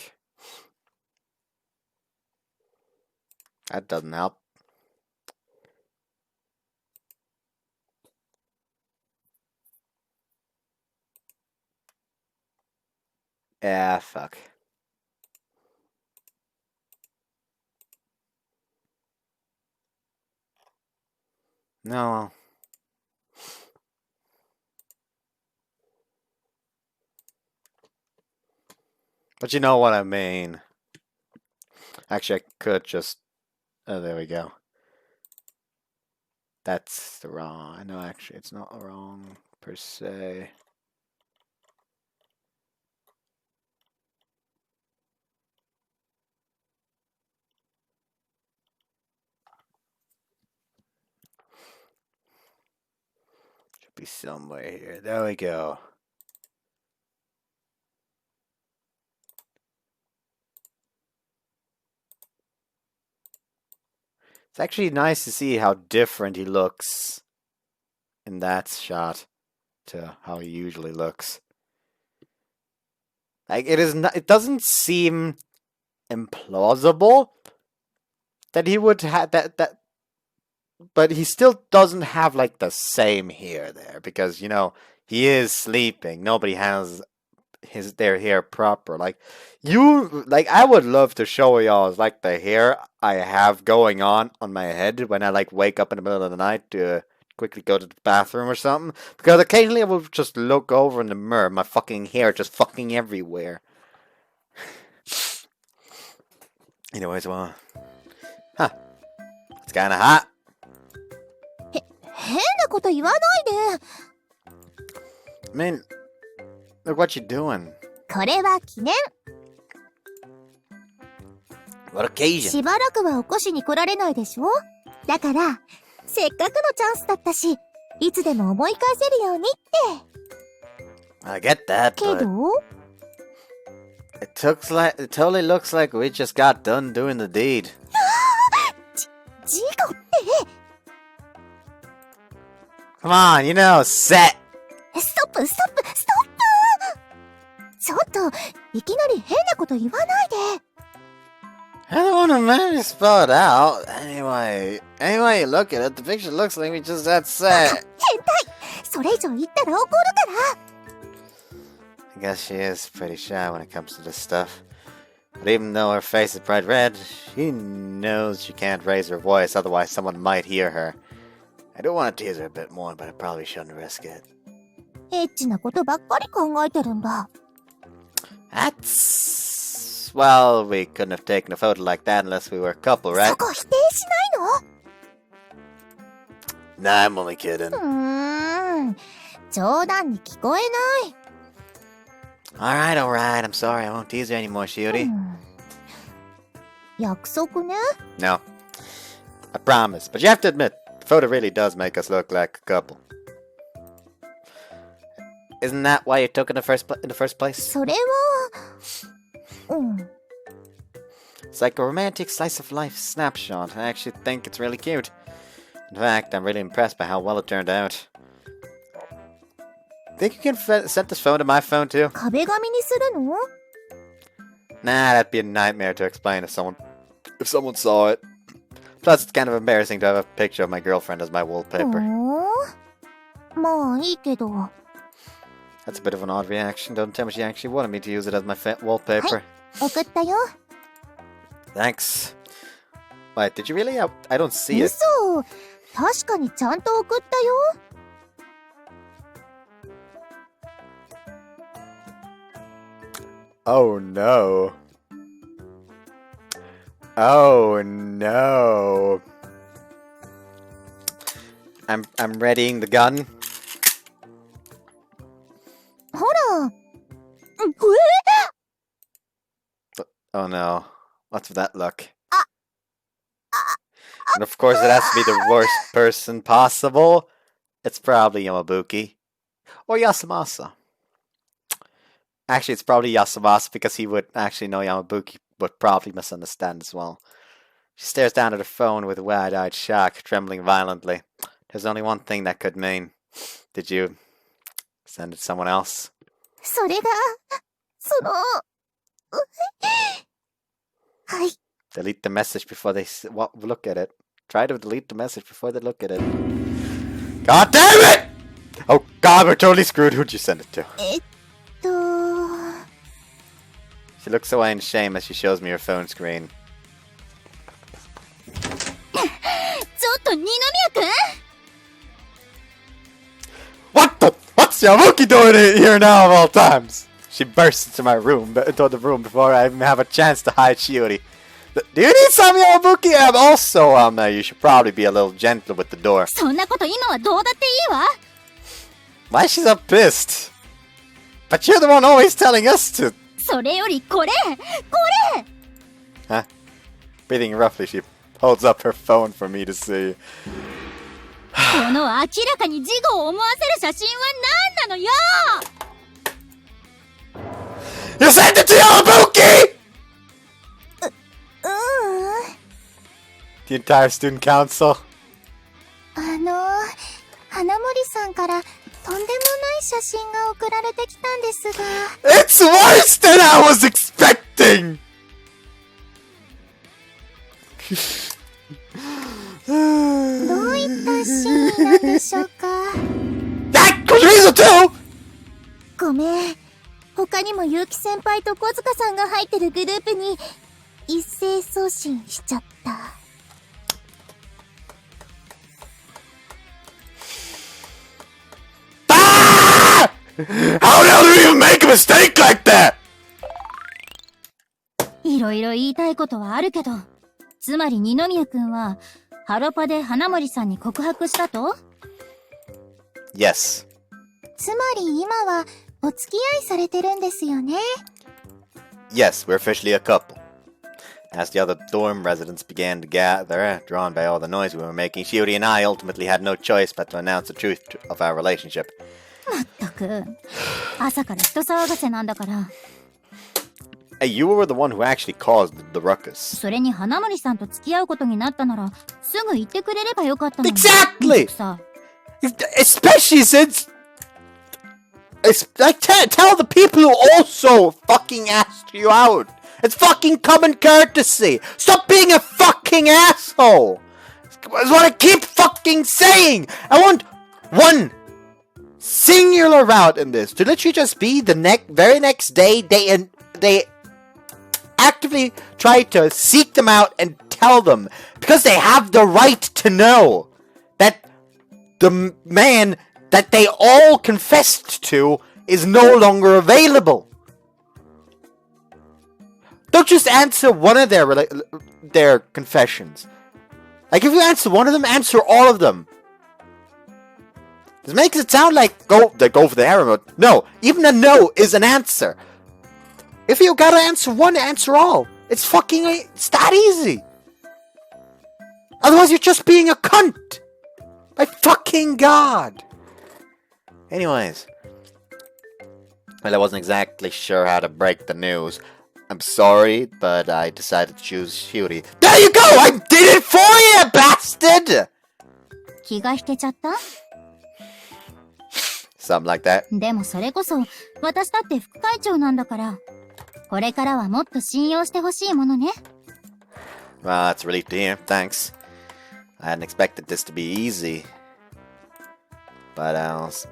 That doesn't help. Yeah, fuck. No. But you know what I mean. Actually, I could just... Oh, there we go. That's the wrong... No, actually, it's not wrong, per se. Should be somewhere here. There we go. It's actually nice to see how different he looks in that shot to how he usually looks. Like, it doesn't seem implausible that he would have that, but he still doesn't have like the same hair there because, you know, he is sleeping. Nobody has their hair proper. Like I would love to show y'all like the hair I have going on my head when I like wake up in the middle of the night to quickly go to the bathroom or something, because occasionally I will just look over in the mirror, my fucking hair just fucking everywhere. Anyways, well, huh, it's kinda hot. 変なこと言わないで。 I mean, look what you're doing. これは記念。 What occasion? しばらくは起こしに来られないでしょ。だから、せっかくのチャンスだったし、いつでも思い返せるようにって。 I get that, け but ど it totally looks like we just got done doing the deed. 事故って。 Come on, you know, set. ストップストップストップ。ちょっと、いきなり変なこと言わないで。 I don't want to maybe spell it out. Anyway, you look at it, the picture looks like we just had set. 変態。それ以上言ったら怒るから。 I guess she is pretty shy when it comes to this stuff. But even though her face is bright red, she knows she can't raise her voice, otherwise someone might hear her. I do want to tease her a bit more, but I probably shouldn't risk it. エッチなことばっかり考えてるんだ。 That's... Well, we couldn't have taken a photo like that unless we were a couple, right? そこ否定しないの？ Nah, I'm only kidding. 冗談に聞こえない。 Alright, I'm sorry, I won't tease you anymore, Shiori. 約束ね。 No. I promise. But you have to admit, the photo really does make us look like a couple. Isn't that why you took it in the first place? それは、It's like a romantic slice of life snapshot. I actually think it's really cute. In fact, I'm really impressed by how well it turned out. Think you can send this phone to my phone too? 壁紙にするの？ Nah, that'd be a nightmare to explain if someone saw it. Plus, it's kind of embarrassing to have a picture of my girlfriend as my wallpaper. まあいいけど。 That's a bit of an odd reaction. Don't tell me she actually wanted me to use it as my wallpaper. 送ったよ。 Thanks. Wait, did you really? I don't see it. 嘘。確かにちゃんと送ったよ。 Oh no. Oh no. I'm readying the gun. ほら。Oh no. What's with that look? And of course it has to be the worst person possible. It's probably Yamabuki. Or Yasumasa. Actually, it's probably Yasumasa because he would actually know Yamabuki would probably misunderstand as well. She stares down at her phone with wide-eyed shock, trembling violently. There's only one thing that could mean. Did you send it to someone else? それが、はい。 Delete the message before they look at it. Try to delete the message before they look at it. God damn it! Oh god, we're totally screwed. Who'd you send it to? She looks away in shame as she shows me her phone screen. ちょっと二宮くん What the? What's Yabuki doing here now of all times? She bursts into the room before I even have a chance to hide Shiori. Do you need some Yabuki? Also, you should probably be a little gentler with the door. そんなこと今はどうだっていいわ Why she's so pissed? But you're the one always telling us to. それよりこれ Huh? Breathing roughly, she holds up her phone for me to see. この明らかに事後を思わせる写真は何なのよ You sent it to Yabuki! The entire student council. 花森さんからとんでもない写真が送られてきたんですが。 It's worse than I was expecting! どういったシーンなんでしょうか That could reason too! ごめん。他にも結城先輩と小塚さんが入ってるグループに一斉送信しちゃった。 How the hell do you make a mistake like that? いろいろ言いたいことはあるけど、つまり二宮くんはハロパで花森さんに告白したと Yes. つまり今はお付き合いされてるんですよね。 Yes, we're officially a couple. As the other dorm residents began to gather, drawn by all the noise we were making, Shiori and I ultimately had no choice but to announce the truth of our relationship. まったく、朝から人騒がせなんだから。 Hey, you were the one who actually caused the ruckus. それに花森さんと付き合うことになったなら、すぐ言ってくれればよかったのに。 Exactly! さ Especially since... tell the people who also fucking asked you out. It's fucking common courtesy. Stop being a fucking asshole. That's what I keep fucking saying. I want one singular route in this. To literally just be the very next day, they actively try to seek them out and tell them. Because they have the right to know that the man that they all confessed to is no longer available. Don't just answer one of their confessions. Like, if you answer one of them, answer all of them. This makes it sound like go for the harem. No, even a no is an answer. If you gotta answer one, answer all. It's that easy. Otherwise, you're just being a cunt. My fucking god. Anyways. Well, I wasn't exactly sure how to break the news. I'm sorry, but I decided to choose Shiori. There you go! I did it for you, bastard! 気が引けちゃった Something like that. でもそれこそ、私だって副会長なんだから、これからはもっと信用してほしいものね。Well, that's a relief to hear. Thanks. I hadn't expected this to be easy. But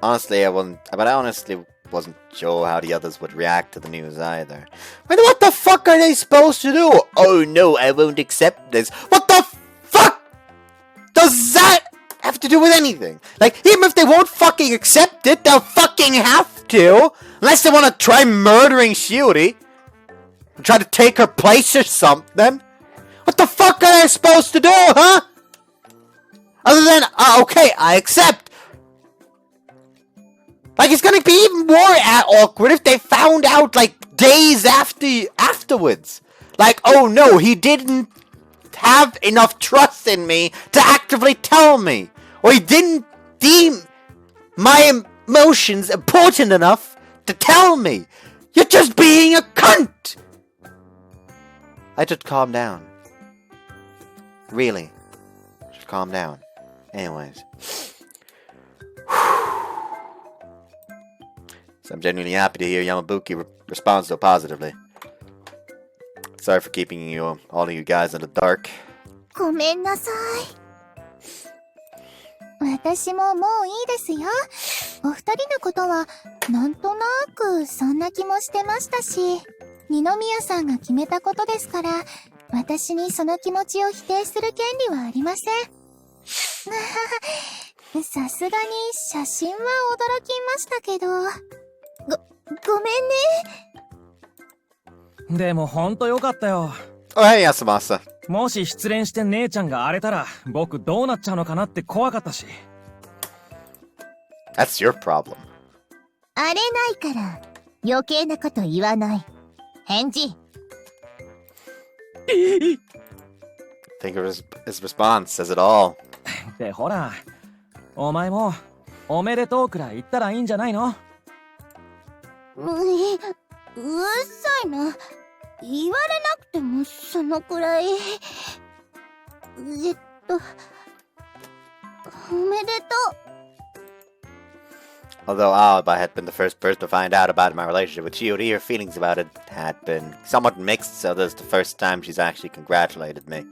honestly, I wasn't. But I honestly wasn't sure how the others would react to the news either. But what the fuck are they supposed to do? Oh no, I won't accept this. What the fuck does that have to do with anything? Like, even if they won't fucking accept it, they'll fucking have to. Unless they want to try murdering Shiori. Try to take her place or something. What the fuck are they supposed to do, huh? Other than, okay, I accept. Like, it's gonna be even more awkward if they found out, like, days afterwards. Like, oh no, he didn't have enough trust in me to actively tell me. Or he didn't deem my emotions important enough to tell me. You're just being a cunt. I should calm down. Really. Just calm down. Anyways. So I'm genuinely happy to hear Yamabuki responds so positively. Sorry for keeping all of you guys in the dark. ごめんなさい。私ももういいですよ。お二人のことは、なんとなくそんな気もしてましたし、二宮さんが決めたことですから、私にその気持ちを否定する権利はありません。さすがに写真は驚きましたけど、ごめんね。でもほんとよかったよ。Oh, hey, Yasumasa. もし失恋して姉ちゃんが荒れたら、僕どうなっちゃうのかなって怖かったし。That's your problem. 荒れないから、余計なこと言わない。返事。I think his response says it all. でほら、お前もおめでとうくらい言ったらいいんじゃないの？うっさいな。言われなくてもそのくらい。おめでとう。Although Aoba had been the first person to find out about my relationship with Shiori, her feelings about it had been somewhat mixed, so this is the first time she's actually congratulated me.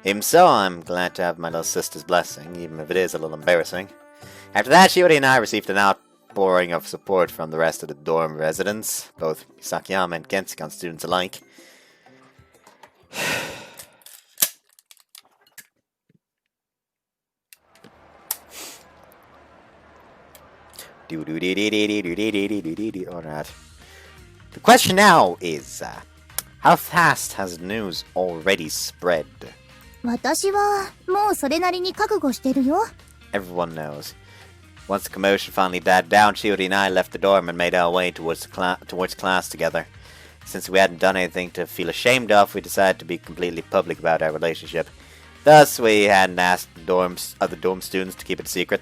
Even so, I'm glad to have my little sister's blessing, even if it is a little embarrassing. After that, Shiori and I received an outpouring of support from the rest of the dorm residents, both Sakayama and Gensikan students alike. Alright. The question now is, how fast has news already spread? 私はもうそれなりに覚悟してるよ。 Everyone knows. Once the commotion finally died down, Shiori and I left the dorm and made our way towards class together. Since we hadn't done anything to feel ashamed of, we decided to be completely public about our relationship. Thus, we hadn't asked the other dorm students to keep it a secret.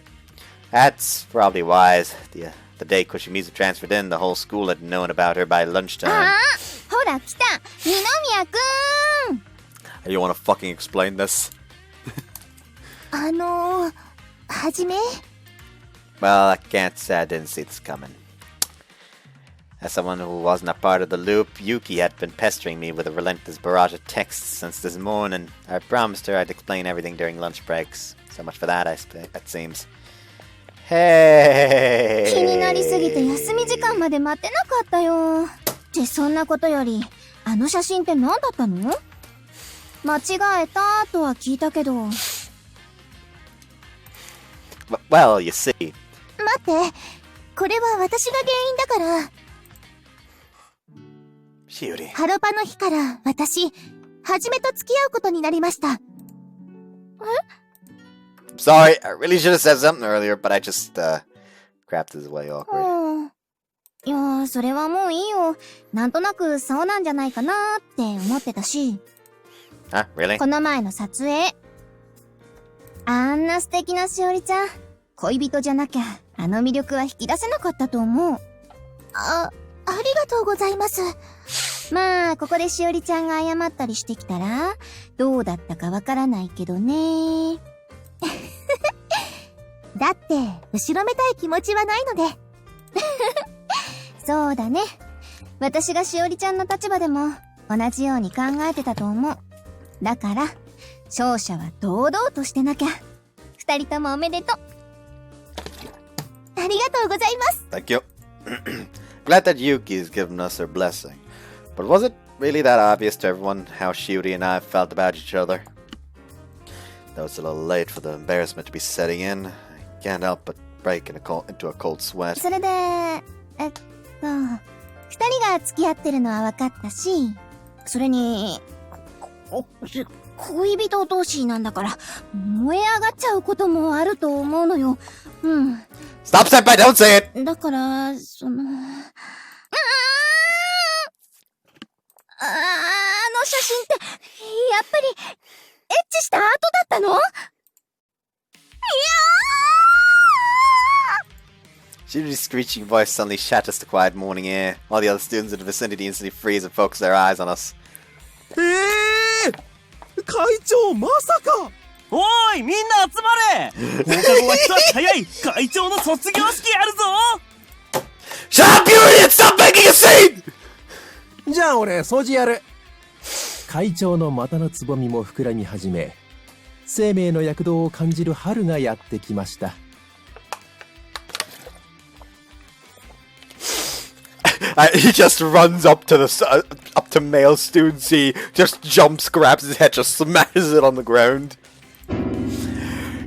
That's probably wise. The day Kushimizu transferred in, the whole school had known about her by lunchtime. ほら来た、二宮くん。You wanna fucking explain this? はじめ。 Well, I can't say I didn't see this coming. As someone who wasn't a part of the loop, Yuki had been pestering me with a relentless barrage of texts since this morning. I promised her I'd explain everything during lunch breaks. So much for that, it seems. Hey! 気になりすぎて休み時間まで待ってなかったよ。ってそんなことより、あの写真って何だったの？間違えたとは聞いたけど。Well, you see. 待って、これは私が原因だから。Shiori. ハロパの日から私、はじめと付き合うことになりました。Sorry, I really should have said something earlier, but I just, crapped this way awkward. いや、それはもういいよ。なんとなくそうなんじゃないかなって思ってたし。Huh? Really? この前の撮影。あんな素敵なしおりちゃん。恋人じゃなきゃ、あの魅力は引き出せなかったと思う。ありがとうございます。まあ、ここでしおりちゃんが謝ったりしてきたら、どうだったかわからないけどね。だって、後ろめたい気持ちはないので。そうだね。私がしおりちゃんの立場でも、同じように考えてたと思う。だから、勝者は堂々としてなきゃ。二人ともおめでとう。ありがとうございます。 Thank you. Glad that Yuki's given us her blessing. But was it really that obvious to everyone how Shiori and I felt about each other? Though it's a little late for the embarrassment to be setting in, I can't help but break into a cold sweat. それで、二人が付き合ってるのは分かったし、それに、恋人同士なんだから、燃え上がっちゃうこともあると思うのよ。うん。Stop, senpai! Don't say it! だから、あの写真って、やっぱり、エッチした後だったの？いやー！ Shiori's screeching voice suddenly shatters the quiet morning air. All the other students in the vicinity instantly freeze and focus their eyes on us. 会長まさか。おーい、みんな集まれ。放課後は一足早い会長の卒業式やるぞ。 Shut up, Yuri, and stop making a scene! じゃあ俺掃除やる。会長の股のつぼみも膨らみ始め、生命の躍動を感じる春がやってきました。He just runs up to male students. He just jumps, grabs his head, just smashes it on the ground.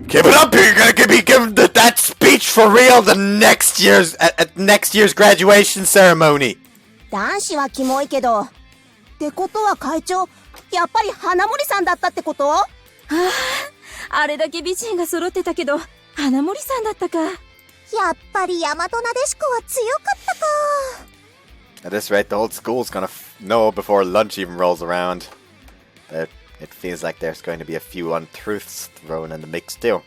Keep it up! You're gonna be given that speech for real at next year's graduation ceremony. 男子はキモいけど。ってことは会長、やっぱり花森さんだったってこと？あれだけ美人が揃ってたけど、花森さんだったか。やっぱり大和なでしこは強かったか。 At this rate, the whole school's gonna know before lunch even rolls around. But it feels like there's going to be a few untruths thrown in the mix too.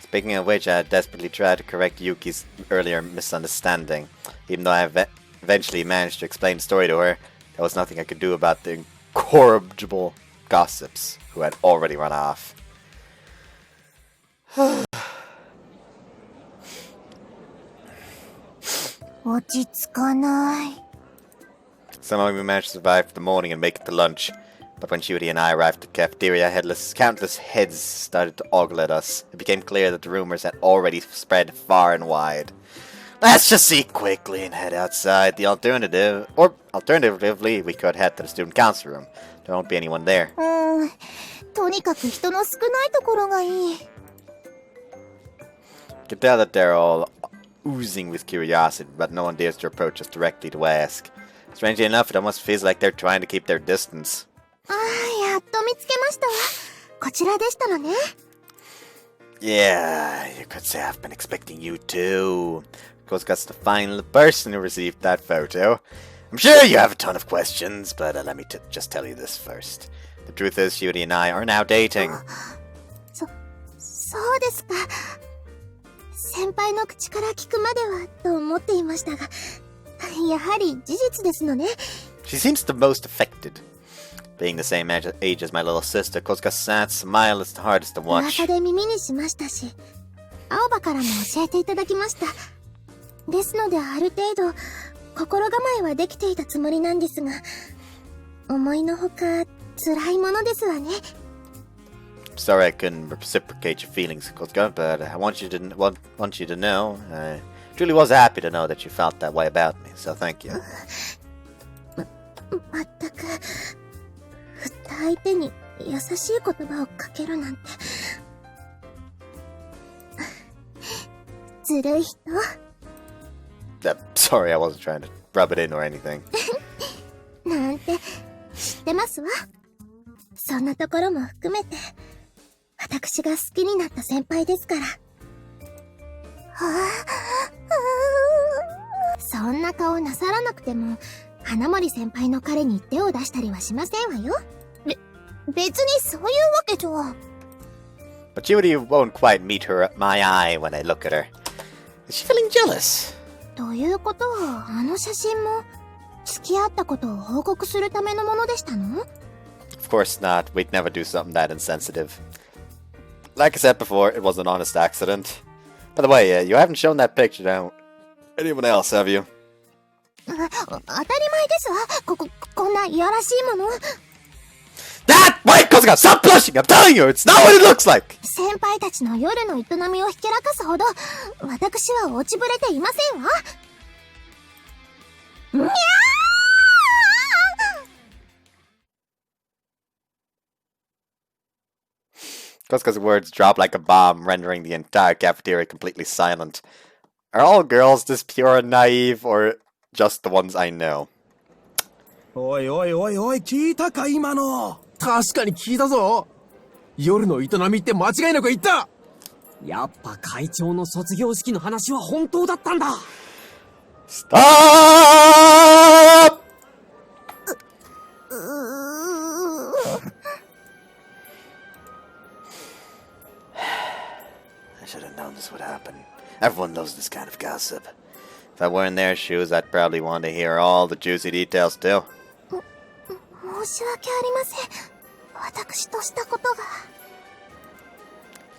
Speaking of which, I desperately tried to correct Yuki's earlier misunderstanding. Even though I eventually managed to explain the story to her, there was nothing I could do about the incorrigible gossips who had already run off. Somehow we managed to survive the morning and make it to lunch. But when Shiori and I arrived at the cafeteria, countless heads started to ogle at us. It became clear that the rumors had already spread far and wide. Let's just eat quickly and head outside. Alternatively, we could head to the student council room. There won't be anyone there. とにかく人の少ないところがいい。 You can tell that they're all oozing with curiosity, but no one dares to approach us directly to ask. Strangely enough, it almost feels like they're trying to keep their distance. やっと見つけましたわ。こちらでしたのね。 Yeah, you could say I've been expecting you too. Because that's the final person who received that photo. I'm sure you have a ton of questions, but let me just tell you this first. The truth is, Shiori and I are now dating. そうですか。先輩の口から聞くまではと思っていましたが、やはり事実ですのね。 She seems the most affected. Being the same age as my little sister, Kosuka-san's smile is the hardest to watch. 噂で耳にしましたし、青葉からも教えていただきました。ですのである程度、心構えはできていたつもりなんですが、思いのほか辛いものですわね。 Sorry I couldn't reciprocate your feelings, Kosuka, but I want you to know, I truly was happy to know that you felt that way about me, so thank you. まったく、振った相手に優しい言葉をかけるなんて。ずるい人。Sorry, I wasn't trying to rub it in or anything. なんて、知ってますわ。そんなところも含めて、私が好きになった先輩ですから。そんな顔なさらなくても、花森先輩の彼に手を出したりはしませんわよ。別にそういうわけじゃ。But Judy won't quite meet my eye when I look at her. Is she feeling jealous? ということは、あの写真も、付き合ったことを報告するためのものでしたの？ Of course not. We'd never do something that insensitive. Like I said before, it was an honest accident. By the way, you haven't shown that picture to anyone else, have you? 当たり前ですわ。こんないやらしいもの。Wait, Kasuga, stop blushing! I'm telling you, it's not what it looks like! 先輩たちの夜の営みをひけらかすほど、私は落ちぶれていませんわ。にゃーKasuga's words drop like a bomb, rendering the entire cafeteria completely silent. Are all girls this pure and naive, or just the ones I know? おいおいおいおい、聞いたか今の。確かに聞いたぞ。夜の営みって間違いなく言った。やっぱ会長の卒業式の話は本当だったんだ。Stop! I should have known this would happen. Everyone knows this kind of gossip. If I were in their shoes, I'd probably want to hear all the juicy details too. 申し訳ありません。私としたことが。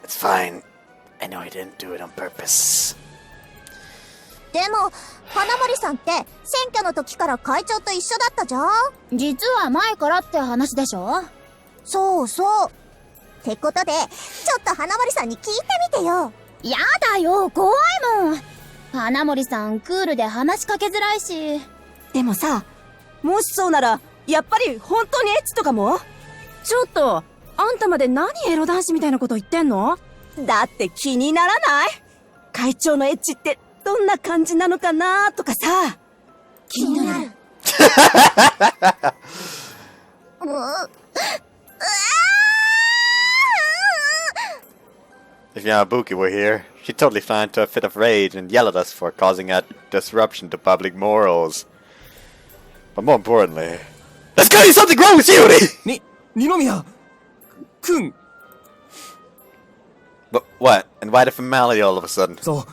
It's fine. I know I didn't do it on purpose. でも、花森さんって選挙の時から会長と一緒だったじゃん。実は前からって話でしょ。そうそう。ってことで、ちょっと花森さんに聞いてみてよ。やだよ、怖いもん。花森さんクールで話しかけづらいし。でもさ、もしそうならやっぱり本当にエッチとかも？ちょっと、あんたまで何エロ男子みたいなこと言ってんの？だって気にならない？会長のエッチってどんな感じなのかなとかさ。気になる。If Yamabuki were here, she'd totally fly into a fit of rage and yell at us for causing a disruption to public morals. But more importantly, there's gotta be something wrong with Shiori! 二宮くん。 But what? And why the formality all of a sudden? そう。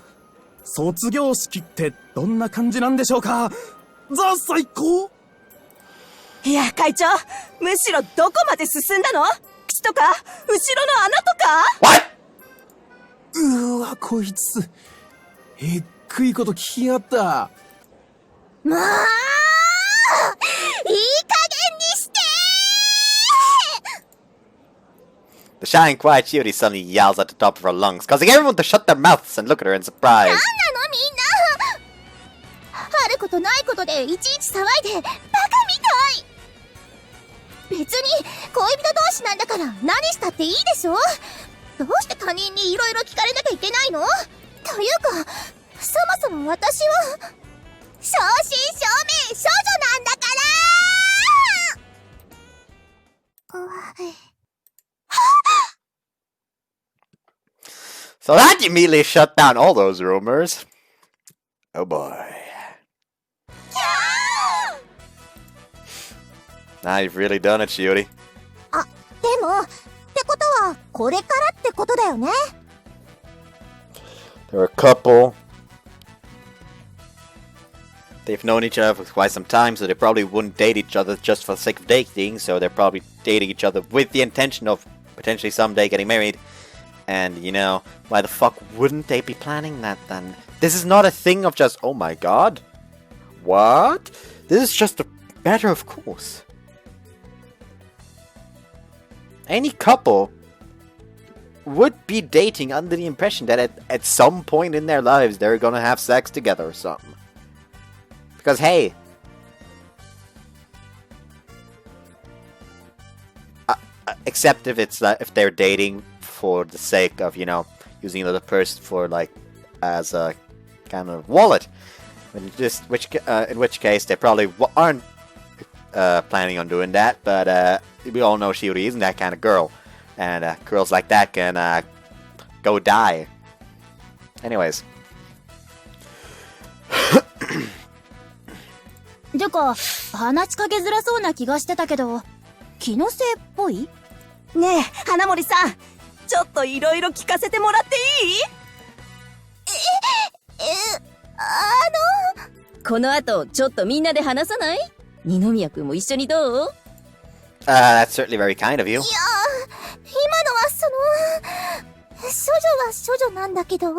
卒業式ってどんな感じなんでしょうか？ザ最高？いや、会長、むしろどこまで進んだの？口とか後ろの穴とか？ What? わ、こいつ。えっくいこと聞きやがった。もういい加減にしてー The shy and quiet Shiori suddenly yells at the top of her lungs, causing everyone to shut their mouths and look at her in surprise. なんなのみんな。あることないことでいちいち騒いでバカみたい。別に恋人同士なんだから何したっていいでしょ。どうして他人にいろいろ聞かれなきゃいけないの？というか、そもそも私は正真正銘少女なんだから。So that immediately shut down all those rumors. Oh boy. Now you've really done it, Shiori. あ、でもってことはこれからってことだよね。They're a couple. They've known each other for quite some time, so they probably wouldn't date each other just for the sake of dating, so they're probably dating each other with the intention of potentially someday getting married. And, you know, why the fuck wouldn't they be planning that then? This is not a thing of just, oh my god. What? This is just a matter of course. Any couple would be dating under the impression that at some point in their lives they're gonna have sex together or something. Because, hey, except if it's if they're dating for the sake of, you know, using another person for like as a kind of wallet, in which case they probably aren't planning on doing that. But we all know Shiori isn't that kind of girl, and girls like that can go die. Anyways. てか、話しかけづらそうな気がしてたけど、気のせいっぽい？ねえ、花森さん、ちょっといろいろ聞かせてもらっていい？この後、ちょっとみんなで話さない？二宮くんも一緒にどう？ That's certainly very kind of you. いや、今のは少女は少女なんだけど。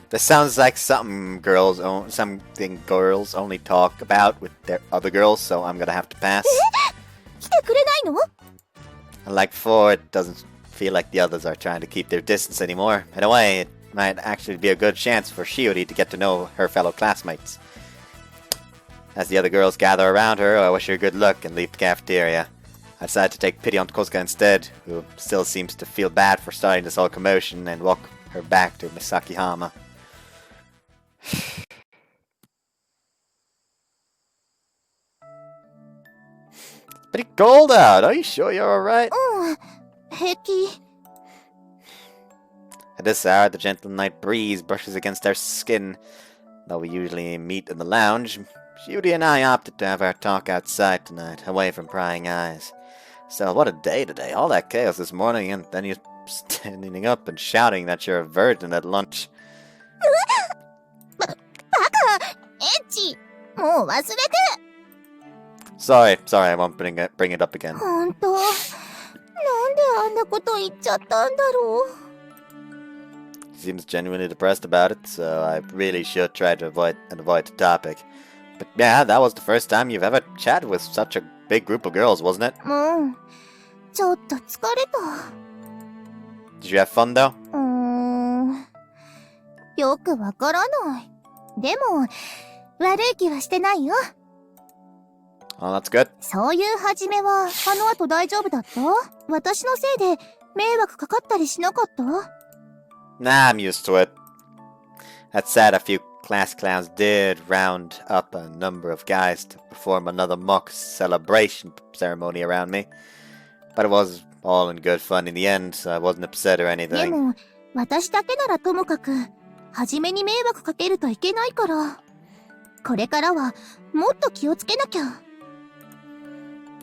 This sounds like something girls only talk about with their other girls, so I'm gonna have to pass. 来てくれないの？ Unlike before, it doesn't feel like the others are trying to keep their distance anymore. In a way, it might actually be a good chance for Shiori to get to know her fellow classmates. As the other girls gather around her, I wish her good luck and leave the cafeteria. I decided to take pity on Kosuka instead, who still seems to feel bad for starting this whole commotion, and walk her back to Misakihama. It's pretty cold out. Are you sure you're alright? 平気。 At this hour, the gentle night breeze brushes against our skin. Though we usually meet in the lounge, Judy and I opted to have our talk outside tonight, away from prying eyes. So, what a day today. All that chaos this morning, and then you standing up and shouting that you're a virgin at lunch. バカエッチもう忘れて Sorry, I won't bring it up again. ほんとなんであんなこと言っちゃったんだろう He seems genuinely depressed about it, so I really should try to avoid the topic. But yeah, that was the first time you've ever chatted with such a big group of girls, wasn't it? うんちょっと疲れた Did you have fun though? よくわからないでも悪い気はしてないよ Oh, that's good. そういう始めはあの後大丈夫だった私のせいで迷惑かかったりしなかった Nah, I'm used to it. That said, a few class clowns did round up a number of guys to perform another mock celebration ceremony around me. But it was all in good fun in the end, so I wasn't upset or で anything. も私だけならともかく初めに迷惑かけるといけないからこれからはもっと気をつけなきゃ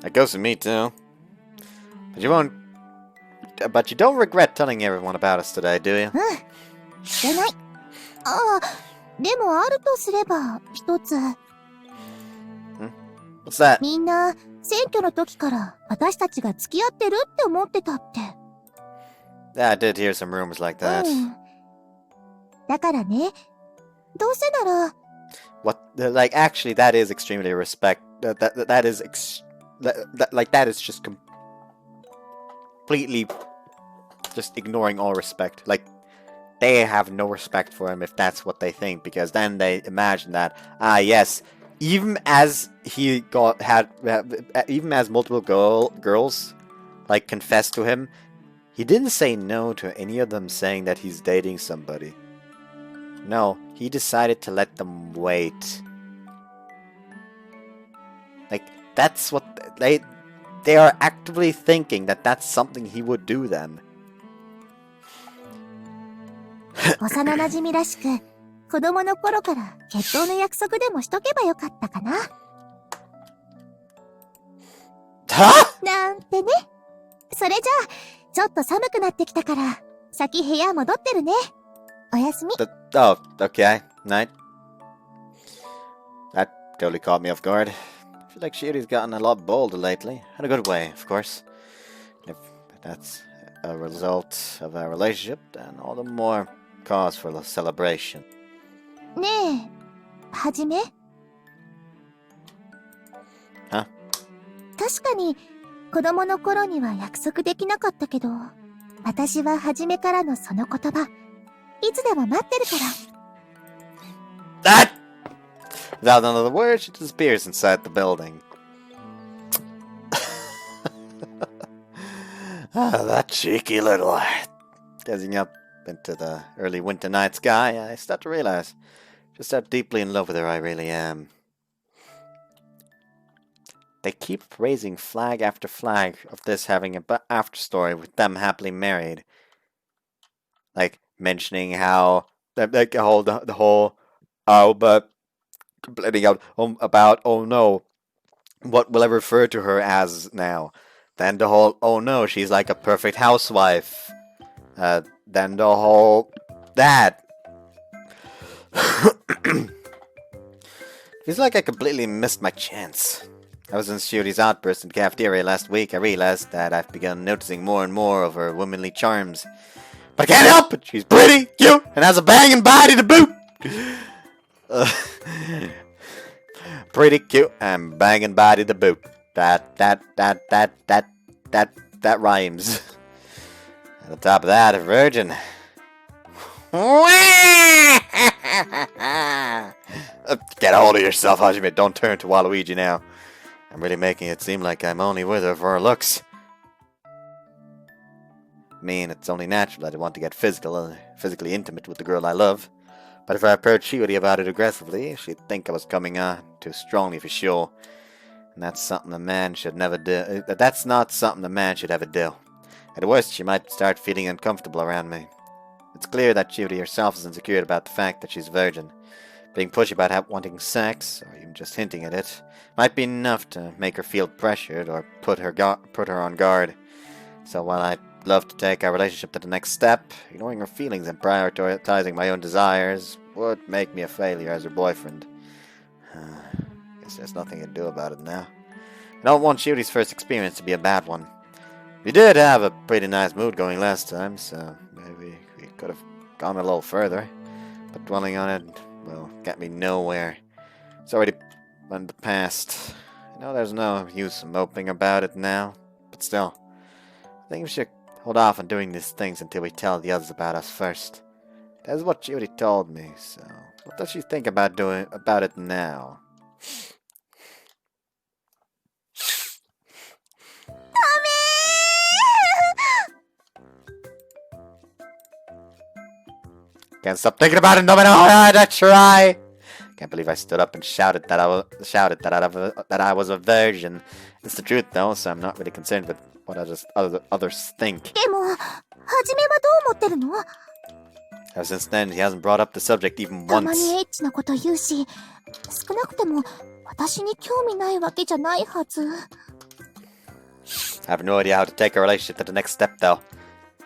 That goes to me too. But you don't regret telling everyone about us today, do you? してないああでもあるとすれば一つ What's that? みんな選挙の時から私たちが付き合ってるって思ってたって Yeah, I did hear some rumors like that. だからねどうせなら What? Like, actually, that is extremely that is just completely just ignoring all respect. Like, they have no respect for him if that's what they think, because then they imagine that, yes, even as multiple girls like confessed to him, he didn't say no to any of them saying that he's dating somebody. No, he decided to let them wait. Like, that's what they are actively thinking that that's something he would do then. 幼馴染らしく子供の頃から決闘の約束でもしとけばよかったかななんてねそれじゃあちょっと寒くなってきたから先部屋戻ってるねおやすみ Oh, okay. Night. That totally caught me off guard. I feel like Shiori's gotten a lot bolder lately. In a good way, of course. If that's a result of our relationship, then all the more cause for the celebration. ねえはじめ Huh? 確かに子供の頃には約束できなかったけど私は初めからのその言葉いつでも待ってるから That! Without another word, she disappears inside the building. That cheeky little... Gazing up into the early winter night sky, I start to realize just how deeply in love with her I really am. They keep raising flag after flag of this having an after story with them happily married. Like, mentioning how... Like, the whole... Oh, but... Complaining out about, oh no, what will I refer to her as now? Then the whole, oh no, she's like a perfect housewife. Then the whole... That. Feels like I completely missed my chance. Ever since Shiori's outburst in the cafeteria last week, I realized that I've begun noticing more and more of her womanly charms. But I can't help it! She's pretty, cute, and has a banging body to boot! Pretty cute and banging body to boot. That that rhymes. On top of that, a virgin. Get a hold of yourself, Hajime. Don't turn to Waluigi now. I'm really making it seem like I'm only with her for her looks. I mean, it's only natural that I want to get physically intimate with the girl I love. But if I approached Shiori about it aggressively, she'd think I was coming on too strongly for sure. And that's something a man should never do. That's not something a man should ever do. At the worst, she might start feeling uncomfortable around me. It's clear that Shiori herself is insecure about the fact that she's a virgin. Being pushy about wanting sex, or even just hinting at it, might be enough to make her feel pressured or put her on guard. So while I'd love to take our relationship to the next step, ignoring her feelings and prioritizing my own desires would make me a failure as her boyfriend. Guess there's nothing I can do about it now. I don't want Shiori's first experience to be a bad one. We did have a pretty nice mood going last time, so maybe we could have gone a little further. But dwelling on it will get me nowhere. It's already in the past. I know there's no use in moping about it now, but still. I think we should hold off on doing these things until we tell the others about us first. That's what Shiori told me, so what does she think about it now? Can't stop thinking about it, no matter how hard I try. Can't believe I stood up and shouted that I was a virgin. It's the truth though, so I'm not really concerned with what others think. でも、はじめはどう思ってるの？ Ever since then, he hasn't brought up the subject even たま once. にエッチなこと言うし、少なくても私に興味ないわけじゃないはず。I have no idea how to take our relationship to the next step though.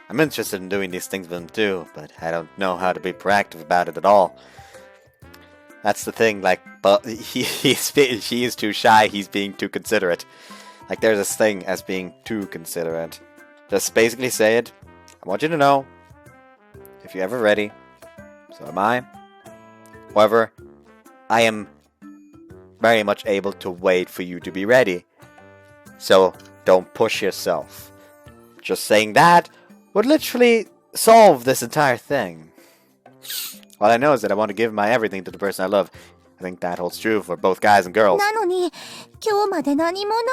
I'm interested in doing these things with him too, but I don't know how to be proactive about it at all. That's the thing, like, but she is too shy, he's being too considerate. Like, there's this thing as being too considerate. Just basically say it. I want you to know, if you're ever ready, so am I. However, I am very much able to wait for you to be ready. So, don't push yourself. Just saying that would literally solve this entire thing. All I know is that I want to give my everything to the person I love. I think that holds true for both guys and girls. なのに、今日まで何もない。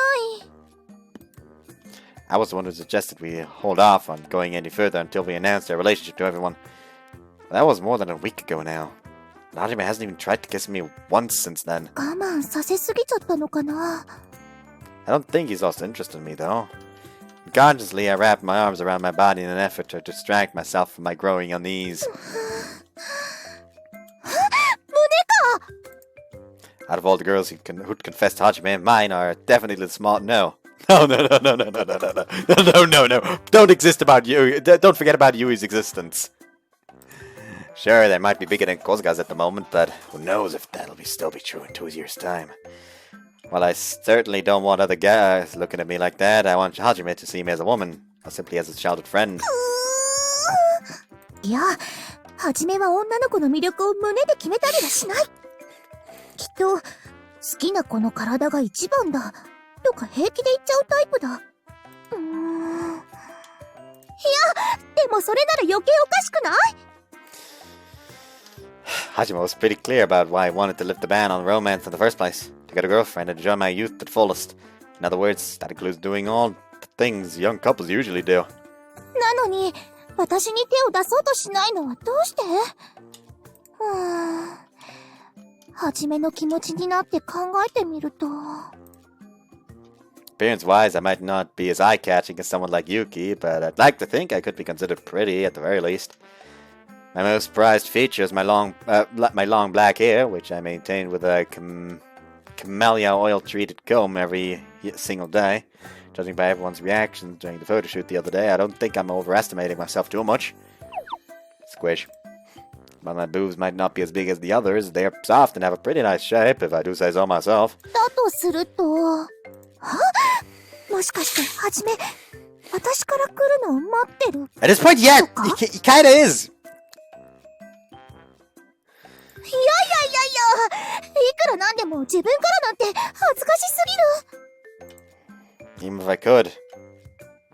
I was the one who suggested we hold off on going any further until we announced our relationship to everyone. That was more than a week ago now. Hajime hasn't even tried to kiss me once since then. 我慢させすぎちゃったのかな。I don't think he's lost interest in me though. Unconsciously, I wrapped my arms around my body in an effort to distract myself from my growing unease. Out of all the girls who'd confessed to Hajime, mine are definitely the small. No. No. Don't exist about you. Don't forget about Yui's existence. Sure, they might be bigger than Kozuga's at the moment, but who knows if that'll still be true in 2 years' time. While I certainly don't want other guys looking at me like that, I want Hajime to see me as a woman, or simply as a childhood friend. いや、はじめは女の子の魅力を胸で決めたりはしない。きっと、好きな子の体が一番だ、とか平気で言っちゃうタイプだ。いや、でもそれなら余計おかしくない？ Hajime was pretty clear about why I wanted to lift the ban on romance in the first place. To get a girlfriend and enjoy my youth to the fullest. In other words, that includes doing all the things young couples usually do. なのに、私に手を出そうとしないのはどうして？はじめの気持ちになって考えてみると。Appearance-wise, I might not be as eye-catching as someone like Yuki, but I'd like to think I could be considered pretty at the very least. My most prized feature is my long black hair, which I maintain with a camellia oil-treated comb every single day. Judging by everyone's reactions during the photoshoot the other day, I don't think I'm overestimating myself too much. Squish. While my boobs might not be as big as the others, they're soft and have a pretty nice shape, if I do say so myself. だとすると、もしかしてはじめ、私から来るのを待ってる？ At this point, yeah, he kinda is. いくらなんでも自分からなんて恥ずかしすぎる。 Even if I could.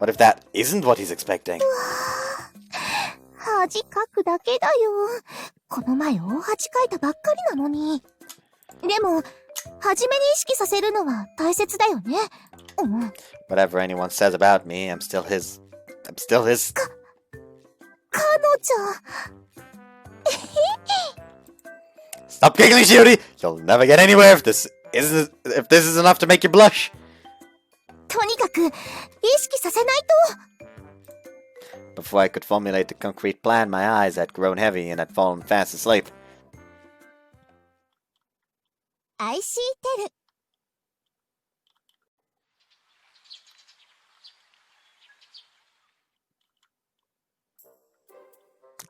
What if that isn't what he's expecting? 恥かくだけだよ。この前大恥かいたばっかりなのに。でも、初めに意識させるのは大切だよね。うん。Whatever anyone says about me, I'm still his. 彼女。Stop giggling, Shiori! You'll never get anywhere if this is enough to make you blush. とにかく、意識させないと。 Before I could formulate the concrete plan, my eyes had grown heavy and had fallen fast asleep. IC テル。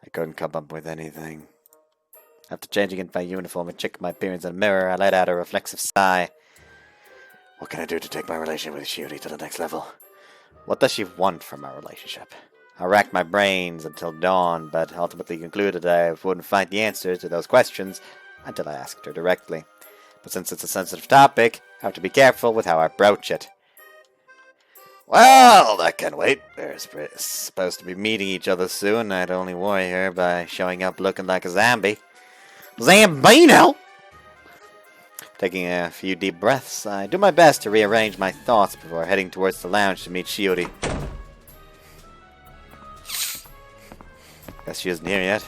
I couldn't come up with anything. After changing into my uniform and checking my appearance in the mirror, I let out a reflexive sigh. What can I do to take my relationship with Shiori to the next level? What does she want from our relationship? I racked my brains until dawn, but ultimately concluded I wouldn't find the answers to those questions until I asked her directly. But since it's a sensitive topic, I have to be careful with how I broach it. Well, that can wait. We're supposed to be meeting each other soon. I'd only worry her by showing up looking like a zombie. Zambino! Taking a few deep breaths, I do my best to rearrange my thoughts before heading towards the lounge to meet Shiori. Guess she isn't here yet.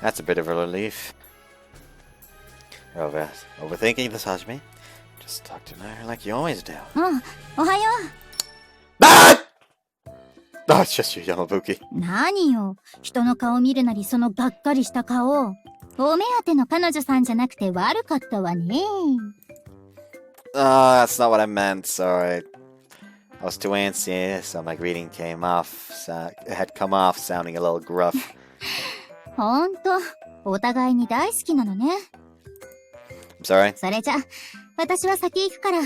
That's a bit of a relief. You're overthinking this, Hajime? Just talk to her like you always do. うん、おはよ Ah! Oh, it's just you, Yamabuki. う。何よ。人の顔見るなりそのがっかりした顔。お目当ての彼女さんじゃなくて悪かったわね。That's not what I meant, sorry. I was too antsy, so my greeting had come off sounding a little gruff. ほんと、お互いに大好きなのね。I'm sorry? それじゃ、私は先行くから、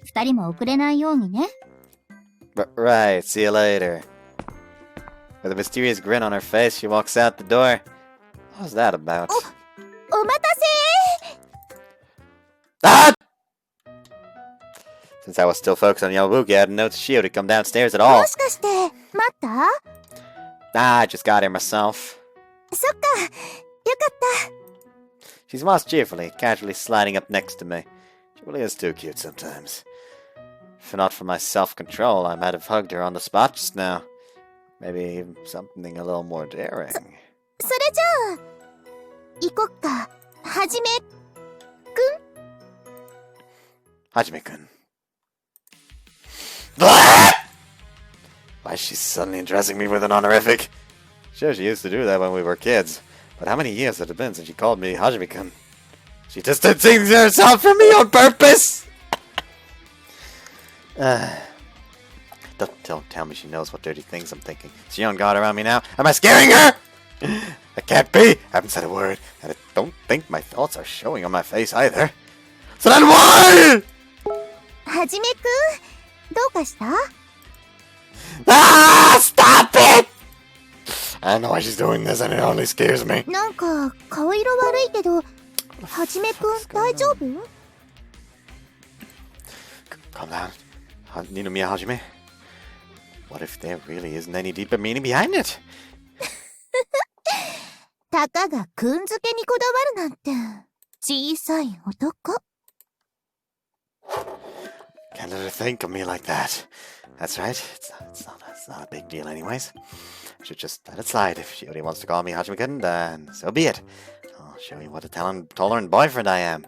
二人も遅れないようにね。Right, see you later. With a mysterious grin on her face, she walks out the door. What was that about? お待たせ Ah! Since I was still focused on Yamabuki, I hadn't noticed Shiori come downstairs at all. もしかして、待った I just got here myself. そっか、よかった。 She smiles cheerfully, casually sliding up next to me. She really is too cute sometimes. If not for my self-control, I might have hugged her on the spot just now. Maybe even something a little more daring. それじゃあ、行こっか。はじめ、Hajime-kun. Why is she suddenly addressing me with an honorific? Sure, she used to do that when we were kids. But how many years had it been since she called me Hajime-kun? She distancing herself from me on purpose! Don't tell me she knows what dirty things I'm thinking. Is she on guard around me now? Am I scaring her? I can't be. I haven't said a word. And I don't think my thoughts are showing on my face either. So then why? はじめくん、どうかした Ah! Stop it! I know why she's doing this and it only scares me. なんか、顔色悪いけど、はじめくん、大丈夫 Calm down. Ninomiya Hajime. What if there really isn't any deeper meaning behind it? たかがくんづけにこだわるなんて、小さい男。Can't let her think of me like that. That's right. It's not a big deal anyways. I should just let it slide. If Shiori wants to call me Hajime-kun, then so be it. I'll show you what a tolerant boyfriend I am.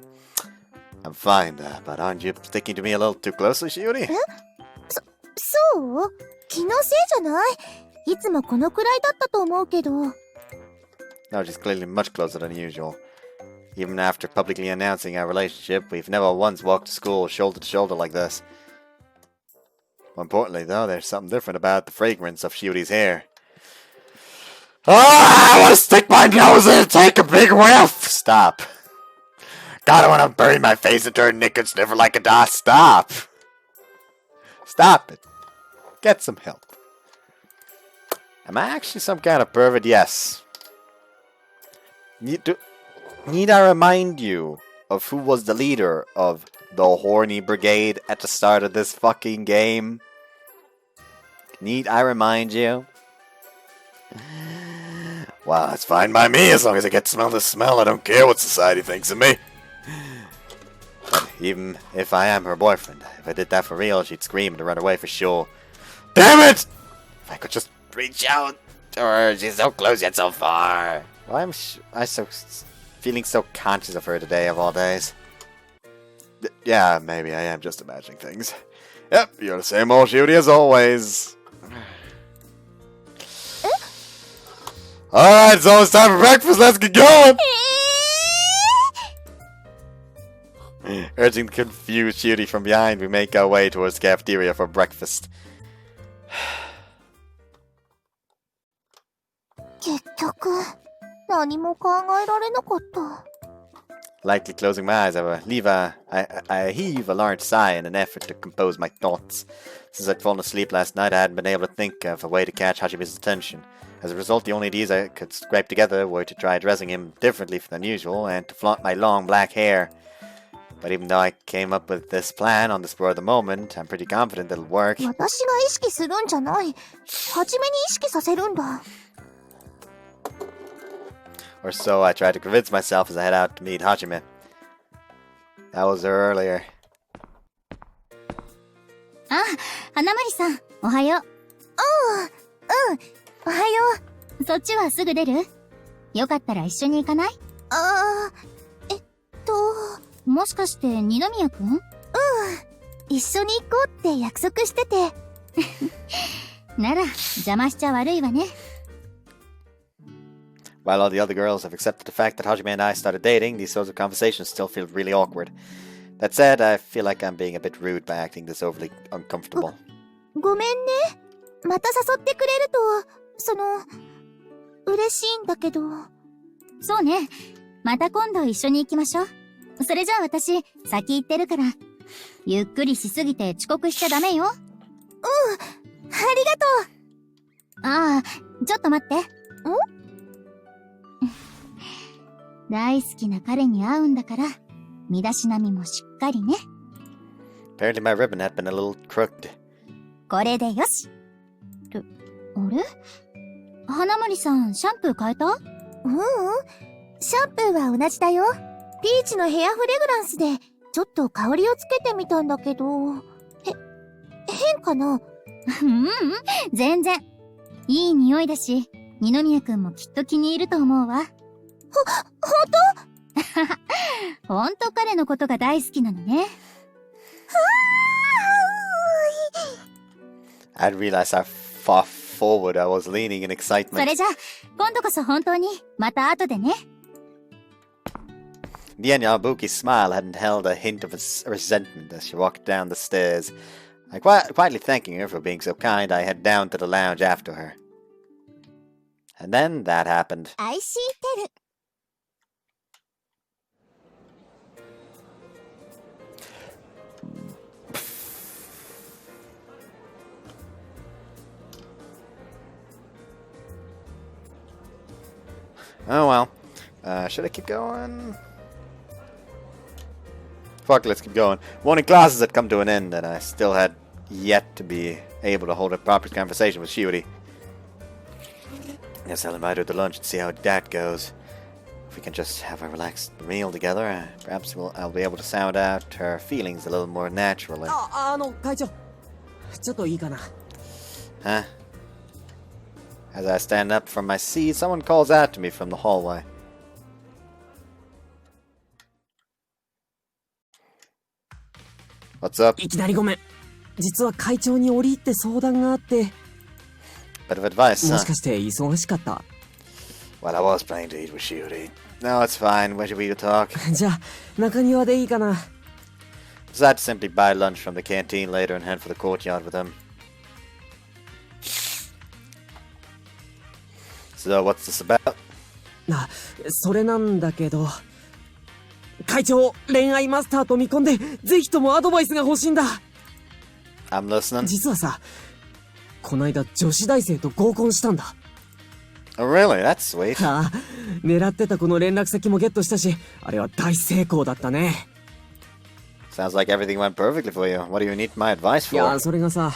I'm fine, but aren't you sticking to me a little too closely, Shiori? そう気のせいじゃないいつもこのくらいだったと思うけど。No, she's clearly much closer than usual. Even after publicly announcing our relationship, we've never once walked to school shoulder to shoulder like this. More importantly, though, there's something different about the fragrance of Shiori's hair. Ah, I want to stick my nose in and take a big whiff! Stop. God, I want to bury my face into her neck and sniff her like a dog. Stop. Stop it. Get some help. Am I actually some kind of pervert? Yes. Need I remind you of who was the leader of the Horny Brigade at the start of this fucking game? Need I remind you? Well, it's fine by me as long as I get to smell the smell. I don't care what society thinks of me. But even if I am her boyfriend, if I did that for real, she'd scream and run away for sure. Damn it! If I could just reach out to her, she's so close yet so far. Why am I so feeling so conscious of her today of all days? Yeah, maybe I am just imagining things. Yep, you're the same old Shiori as always. Alright, it's almost time for breakfast, let's get going! Urging the confused Shiori from behind, we make our way towards the cafeteria for breakfast. 結局、何も考えられなかった。 Lightly closing my eyes, I heave a large sigh in an effort to compose my thoughts. Since I'd fallen asleep last night, I hadn't been able to think of a way to catch Hajime's attention. As a result, the only ideas I could scrape together were to try dressing him differently than usual and to flaunt my long black hair. But even though I came up with this plan on the spur of the moment, I'm pretty confident it'll work. 私が意識するんじゃない。初めに意識させるんだ。 Or so I tried to convince myself as I head out to meet Hajime. That was earlier. あ、花森さん、おはよう。おはよう。そっちはすぐ出る？よかったら一緒に行かない？もしかして二宮くん？一緒に行こうって約束してて。なら、邪魔しちゃ悪いわね。 While all the other girls have accepted the fact that Hajime and I started dating, these sorts of conversations still feel really awkward. That said, I feel like I'm being a bit rude by acting this overly uncomfortable. ごめんね。また誘ってくれると、嬉しいんだけど。そうね。また今度一緒に行きましょう。それじゃあ私、先行ってるから。ゆっくりしすぎて遅刻しちゃダメよ。ありがとう。ああ、ちょっと待って。大好きな彼に会うんだから、身だしなみもしっかりね。Apparently my ribbon had been a little crooked. これでよし。あれ？花森さん、シャンプー変えた？シャンプーは同じだよ。ピーチのヘアフレグランスで、ちょっと香りをつけてみたんだけど、変かな？全然。いい匂いだし、二宮くんもきっと気に入ると思うわ。ほんと彼のことが大好きなのね。I realized how far forward I was leaning in excitement. それじゃ、今度こそ本当に、また後でね。In the end, Yabuki's smile hadn't held a hint of resentment as she walked down the stairs. Quietly thanking her for being so kind, I head down to the lounge after her. And then that happened. アイシーテル。Oh well. Should I keep going? Fuck, let's keep going. Morning classes had come to an end, and I still had yet to be able to hold a proper conversation with Shiori. Guess I'll invite her to lunch and see how that goes. If we can just have a relaxed meal together, perhaps I'll be able to sound out her feelings a little more naturally. 会長、ちょっといいかな。Huh? As I stand up from my seat, someone calls out to me from the hallway. What's up? いきなりごめん。実は会長に折り入って相談があって。Bit of advice, もしかして忙しかった？ Well, I was planning to eat with Shiori. No, it's fine. Where should we talk? じゃあ、中庭でいいかな。Decided to simply buy lunch from the canteen later and head for the courtyard with him. So, what's this about? それなんだけど、会長、恋愛マスターと見込んで、ぜひともアドバイスが欲しいんだ。I'm listening. 実はさ、こないだ女子大生と合コンしたんだ。Oh, really? That's sweet. ああ、狙ってた子の連絡先もゲットしたし、あれは大成功だったね。Sounds like everything went perfectly for you. What do you need my advice for? いや、それがさ、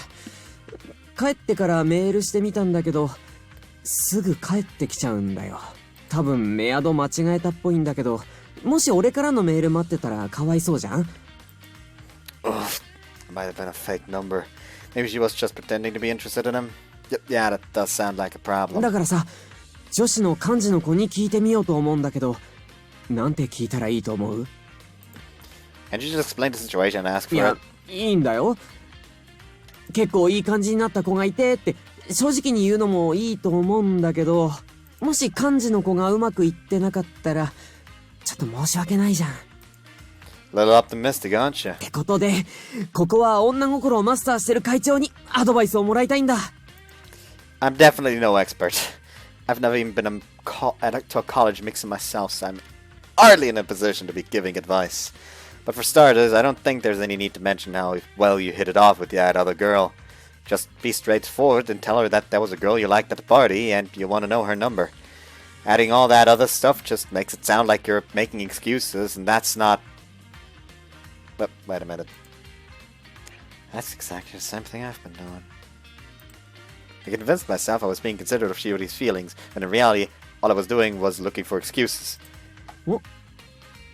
帰ってからメールしてみたんだけど、すぐ帰ってきちゃうんだよ。多分メアド間違えたっぽいんだけど、もし俺からのメール待ってたらかわいそうじゃん？ Might have been a fake number. Maybe she was just pretending to be interested in him. Yeah, that does sound like a problem. だからさ、女子の幹事の子に聞いてみようと思うんだけど、なんて聞いたらいいと思う？ Can't you just explain the situation and ask い for や it?、いいんだよ。結構いい感じになった子がいてって正直に言うのもいいと思うんだけど、もし幹事の子がうまくいってなかったらちょっと申し訳ないじゃん。A little optimistic, aren't you? ってことで、ここは女心をマスターしてる会長にアドバイスをもらいたいんだ。I'm definitely no expert. I've never even been to a college mixer myself, so I'm hardly in a position to be giving advice. But for starters, I don't think there's any need to mention how well you hit it off with that other girl. Just be straightforward and tell her that there was a girl you liked at the party and you want to know her number. Adding all that other stuff just makes it sound like you're making excuses, and that's not... But wait a minute. That's exactly the same thing I've been doing. I convinced myself I was being considerate of Shiori's feelings, when in reality, all I was doing was looking for excuses.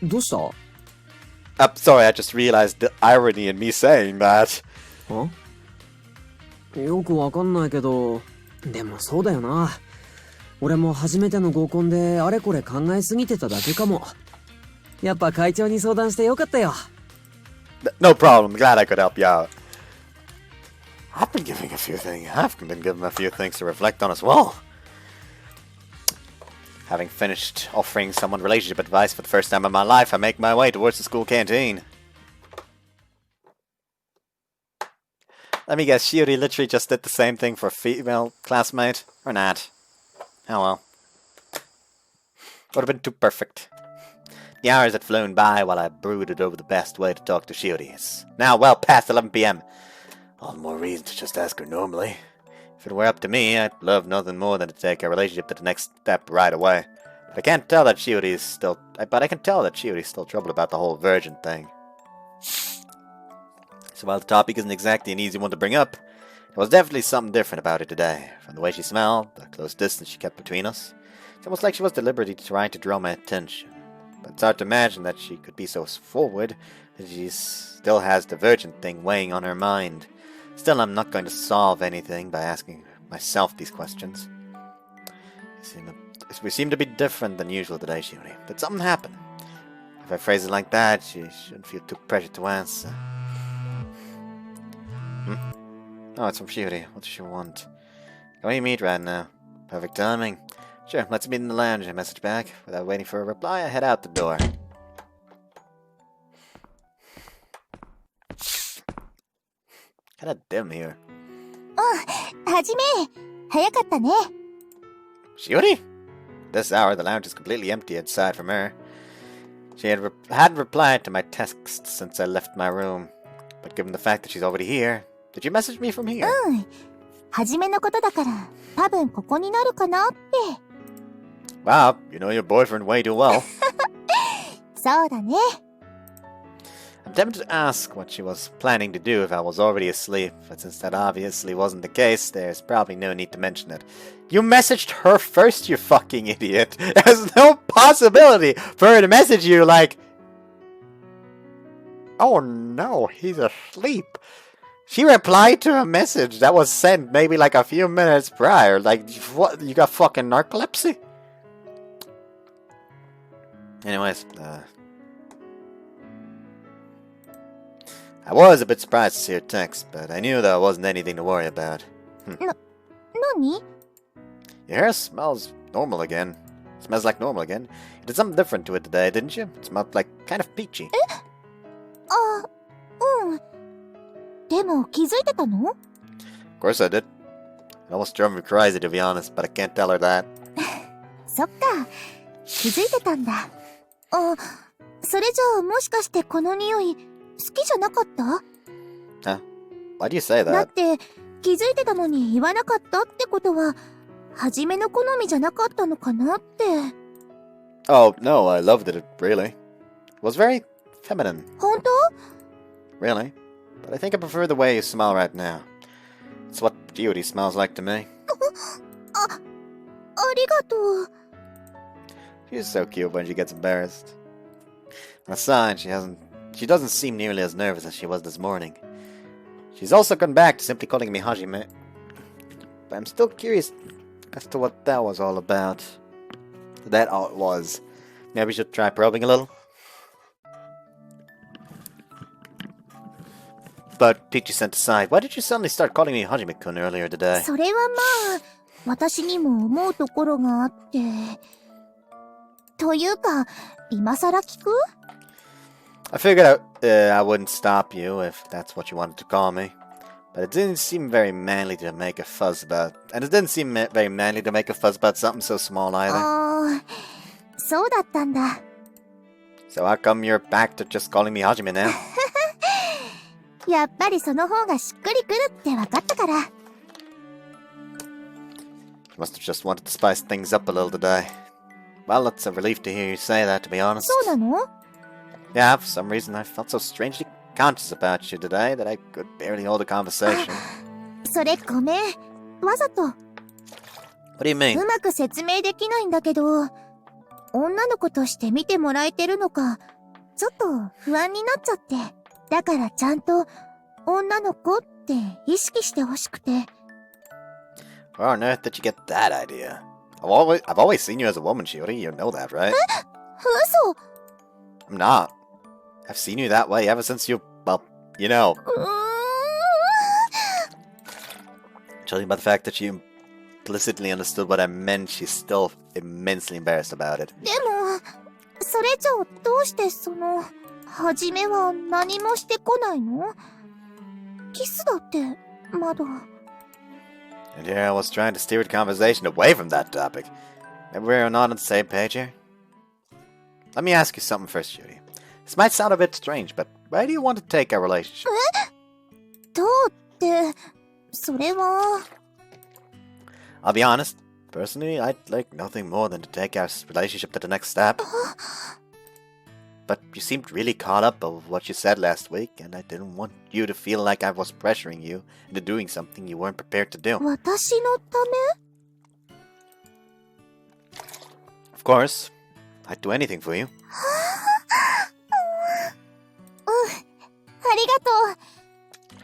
どうした？ Sorry, I just realized the irony in me saying that. よくわかんないけど、でもそうだよな。俺も初めての合コンであれこれ考えすぎてただけかも。やっぱ会長に相談してよかったよ。No problem, glad I could help you out. I've been given a few things to reflect on as well. Having finished offering someone relationship advice for the first time in my life, I make my way towards the school canteen. Let me guess, Shiori literally just did the same thing for a female classmate? Or not? Oh well. Would have been too perfect. The hours had flown by while I brooded over the best way to talk to Shiori. It's now well past 11 p.m. All the more reason to just ask her normally. If it were up to me, I'd love nothing more than to take our relationship to the next step right away. But I can tell that Shiori's still troubled about the whole virgin thing. So while the topic isn't exactly an easy one to bring up, there was definitely something different about it today. From the way she smelled, the close distance she kept between us. It's almost like she was deliberately trying to draw my attention. But it's hard to imagine that she could be so forward that she still has the virgin thing weighing on her mind. Still, I'm not going to solve anything by asking myself these questions. We seem to be different than usual today, Shiori. Did something happen? If I phrase it like that, she shouldn't feel too pressured to answer. Oh, it's from Shiori. What does she want? Can we meet right now? Perfect timing. Sure, let's meet in the lounge. I message back. Without waiting for a reply, I head out the door. Kinda dim here. はじめ、早かったね。 Shiori? This hour, the lounge is completely empty aside from her. She hadn't replied to my texts since I left my room. But given the fact that she's already here, did you message me from here? はじめのことだから、多分ここになるかなって。Wow, you know your boyfriend way too well. そうだね。I'm tempted to ask what she was planning to do if I was already asleep, but since that obviously wasn't the case, there's probably no need to mention it. You messaged her first, you fucking idiot! There's no possibility for her to message you like... Oh no, he's asleep. She replied to a message that was sent maybe like a few minutes prior. Like, what? You got fucking narcolepsy? Anyways, I was a bit surprised to see her text, but I knew there wasn't anything to worry about. 何? Your hair smells normal again. Smells like normal again. You did something different to it today, didn't you? It smelled like kind of peachy. あ、うん。でも気づいてたの? Of course I did. It almost drove me crazy to be honest, but I can't tell her that. そっか。気づいてたんだ。あ、それじゃあもしかしてこの匂い好きじゃなかった? Huh? Why do you say だっ that? て気づいてたのに言わなかったってことは、はじめの好みじゃなかったのかなって。Oh, no, I loved it, really. It was very feminine. 本当? Really? But I think I prefer the way you smell right now. It's what Shiori smells like to me. ありがとう。 She's so cute when she gets embarrassed. On a sign, she doesn't seem nearly as nervous as she was this morning. She's also gone back to simply calling me Hajime. But I'm still curious as to what that was all about. That all it was. Maybe we should try probing a little. But Peachy sent aside, why did you suddenly start calling me Hajime-kun earlier today? それはまあ、私にも思うところがあって。というか、今更聞く？ I figured I wouldn't stop you if that's what you wanted to call me. But it didn't seem very manly to make a fuss about. And it didn't seem very manly to make a fuss about something so small either. ああ、そうだったんだ。 So how come you're back to just calling me Hajime now? やっぱりその方がしっくりくるって分かったから。 You must have just wanted to spice things up a little today. Well, it's a relief to hear you say that, to be honest. そうなの？ Yeah, for some reason I felt so strangely conscious about you today that I could barely hold a conversation. それごめん。わざと。 What do you mean? うまく説明できないんだけど、女の子として見てもらえてるのか、ちょっと不安になっちゃって。だからちゃんと女の子って意識してほしくて。Where on earth did you get that idea? I've always seen you as a woman, Shiori. You know that, right? 嘘！ I'm not. I've seen you that way ever since you, well, you know. Judging by the fact that you implicitly understood what I meant, she's still immensely embarrassed about it. でも、それじゃどうしてはじめは何もしてこないの？キスだって、まだ。 And here I was trying to steer the conversation away from that topic. Maybe we're not on the same page here? Let me ask you something first, Judy. This might sound a bit strange, but where do you want to take our relationship? どうって、それは。 I'll be honest. Personally, I'd like nothing more than to take our relationship to the next step. But you seemed really caught up of what you said last week, and I didn't want you to feel like I was pressuring you into doing something you weren't prepared to do. 私のため？ Of course. I'd do anything for you. ありがと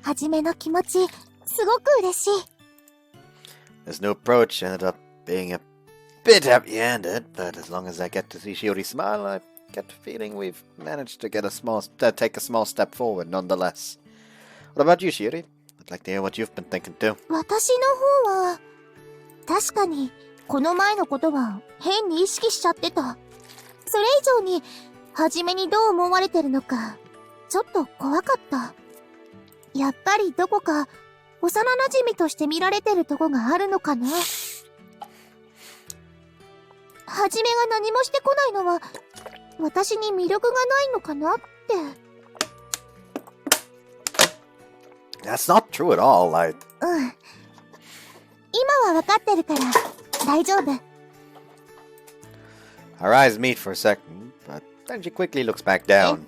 う。はじめの気持ち、すごく嬉しい。 This new approach ended up being a bit heavy-handed, but as long as I get to see Shiori smile, I get the feeling we've managed to take a small step forward nonetheless. What about you, Shiori? I'd like to hear what you've been thinking too. 私の方は、確かに、この前のことは変に意識しちゃってた。それ以上に、はじめにどう思われてるのか、ちょっと怖かった。やっぱりどこか、幼馴染として見られてるとこがあるのかな。はじめが何もしてこないのは、私に魅力がないのかなって。That's not true at all,今は分かってるから、大丈夫。Our eyes meet for a second, but then she quickly looks back down.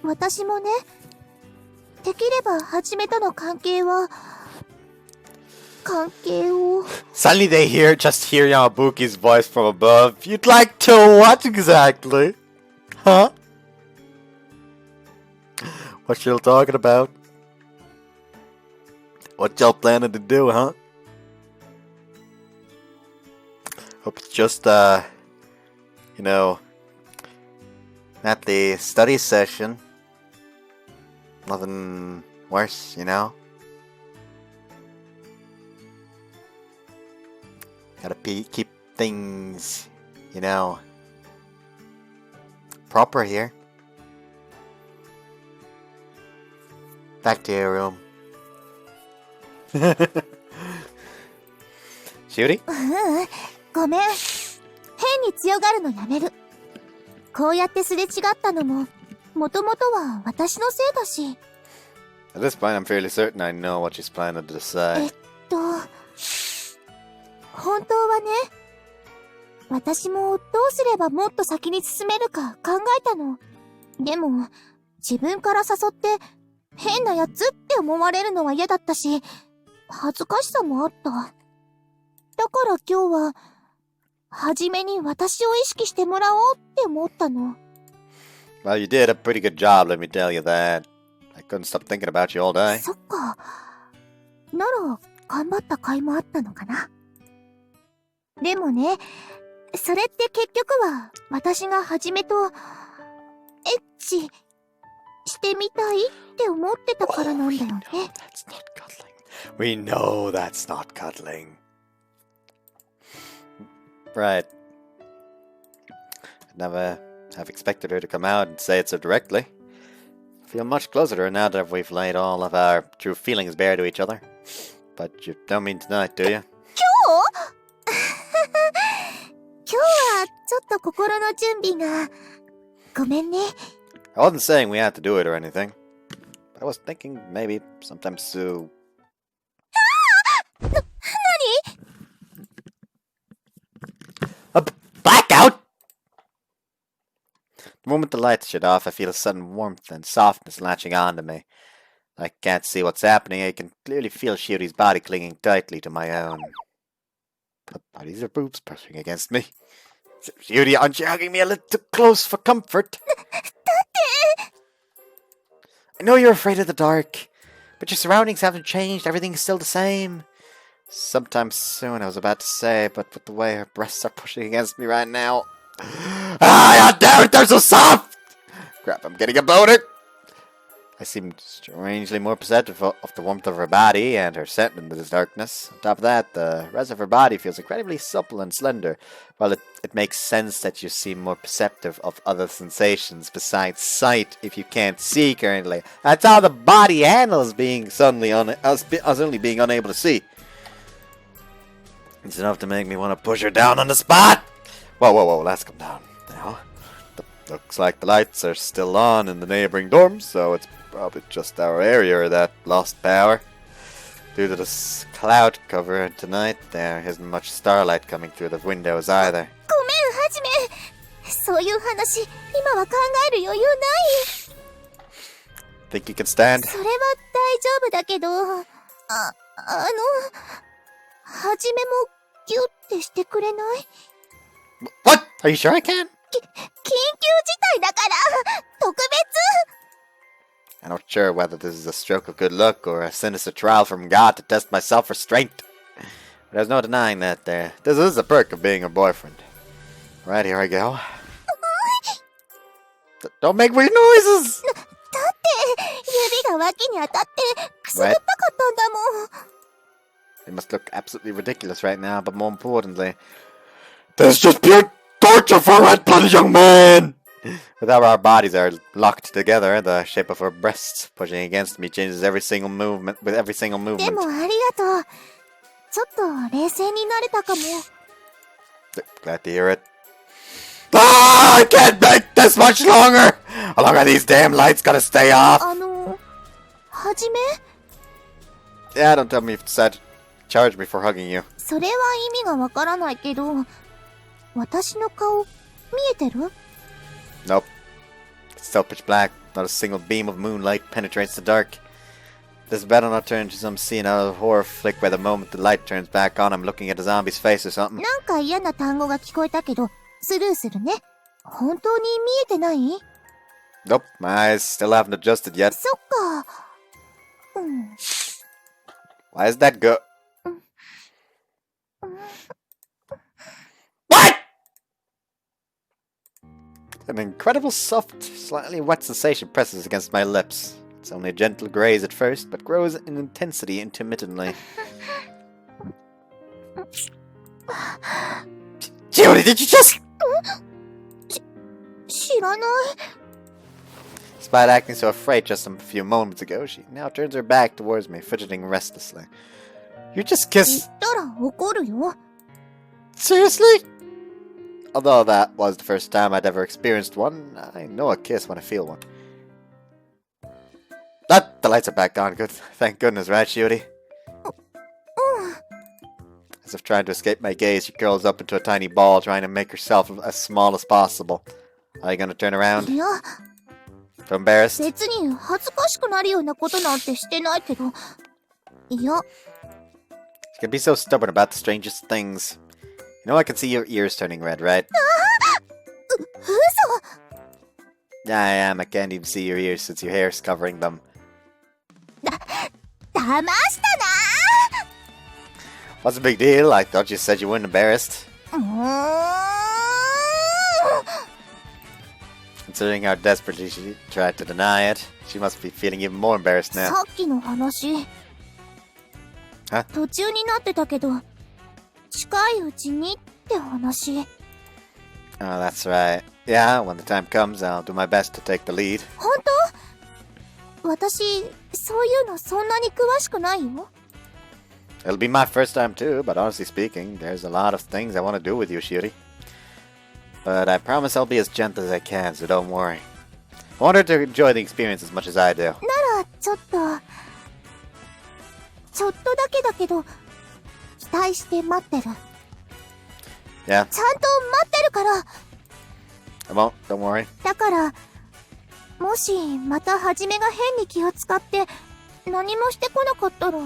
私もね、できればはじめとの関係を。Suddenly they just hear Yamabuki's voice from above. You'd like to what exactly? Huh? What y'all talking about? What y'all planning to do, huh? Hope it's just, not the study session. Nothing worse, you know? Gotta keep things, proper here. Back to your room. Shiori? ごめん。変に強がるのやめる。こうやってすれ違ったのも、もともとは私のせいだし。At this point, I'm fairly certain I know what she's planning to say. 本当はね、私もどうすればもっと先に進めるか考えたの。でも、自分から誘って変なやつって思われるのは嫌だったし、恥ずかしさもあった。だから今日は、はじめに私を意識してもらおうって思ったの。Well, you did a pretty good job, let me tell you that. I couldn't stop thinking about you all day. そっか。なら、頑張った甲斐もあったのかな。でもね、それって結局は、私がはじめと、エッチ、してみたいって思ってたからなんだよね。We know that's not cuddling. Right. I'd never have expected her to come out and say it so directly. I feel much closer to her now that we've laid all of our true feelings bare to each other. But you don't mean tonight, do you? 今日はちょっと心の準備がごめんね。I wasn't saying we had to do it or anything. But I was thinking maybe sometime soon. A blackout! The moment the lights shut off, I feel a sudden warmth and softness latching onto me. I can't see what's happening. I can clearly feel Shiori's body clinging tightly to my own. But bodies her boobs pressing against me. Shiori, aren't you hugging me a little too close for comfort? I know you're afraid of the dark, but your surroundings haven't changed. Everything's still the same. Sometime soon, I was about to say, but with the way her breasts are pushing against me right now. Ah, damn it, they're so soft! Crap, I'm getting a boner! I seem strangely more perceptive of the warmth of her body and her scent in this darkness. On top of that, the rest of her body feels incredibly supple and slender. While it makes sense that you seem more perceptive of other sensations besides sight if you can't see currently. That's how the body handles being suddenly only being unable to see. It's enough to make me want to push her down on the spot! Whoa, let's come down now. Looks like the lights are still on in the neighboring dorms, so it's probably just our area that lost power. Due to this cloud cover tonight, there isn't much starlight coming through the windows either. ごめん、はじめ。そういう話、今は考える余裕ない。Think you can stand? それは大丈夫だけど、はじめもギュッてしてくれない？ What? Are you sure I can? 緊急事態だから、特別。I'm not sure whether this is a stroke of good luck or a sinister trial from God to test my self-restraint. But there's no denying that this is a perk of being a boyfriend. Right, here I go. Don't make weird noises! だって、指が脇に当たって、くすぐったかったんだもん。It must look absolutely ridiculous right now, but more importantly, this is just pure torture for a red-blooded young man! With how our bodies are locked together, the shape of her breasts pushing against me changes every single movement. でもありがとう。ちょっと冷静になれたかも。Glad to hear it. Ah, I can't make this much longer! How long are these damn lights gonna stay off? はじめ？ Yeah, don't tell me you've decided to charge me for hugging you. それは意味がわからないけど、私の顔、見えてる？ Nope. It's still pitch black. Not a single beam of moonlight penetrates the dark. This better not turn into some scene out of a horror flick where the moment the light turns back on, I'm looking at a zombie's face or something. なんか嫌な単語が聞こえたけど、スルーするね。本当に見えてない？ Nope, my eyes still haven't adjusted yet. そっか。Why is that go? What? An incredible soft, slightly wet sensation presses against my lips. It's only a gentle graze at first, but grows in intensity intermittently. Shiori, did you just... 知らない。 Despite acting so afraid just a few moments ago, she now turns her back towards me, fidgeting restlessly. You just kissed... 言ったら怒るよ。 Seriously? Although that was the first time I'd ever experienced one, I know a kiss when I feel one. The lights are back on. Good. Thank goodness, right, Shiori? As if trying to escape my gaze, she curls up into a tiny ball, trying to make herself as small as possible. Are you gonna turn around? いや、 Feel embarrassed? 別に恥ずかしくなるようなことなんてしてないけど。いや、can be so stubborn about the strangest things. You know I can see your ears turning red, right? 嘘 Yeah, I am. I can't even see your ears since your hair's covering them. 騙したな What's the big deal? I thought you said you weren't embarrassed. うーん Considering how desperately she tried to deny it, she must be feeling even more embarrassed now. さっきの話は途中になってたけど近いうちにって話 Oh, that's right. Yeah, when the time comes, I'll do my best to take the lead. 本当私そういうのそんなに詳しくないよ It'll be my first time too, but honestly speaking, there's a lot of things I want to do with you, Shiori. But I promise I'll be as gentle as I can, so don't worry. I want her to enjoy the experience as much as I do. ならちょっとだけだけど期待して待ってる Yeah, ちゃんと待ってるから I won't, don't worry. だからもしまたはじめが変に気を使って何もしてこなかったら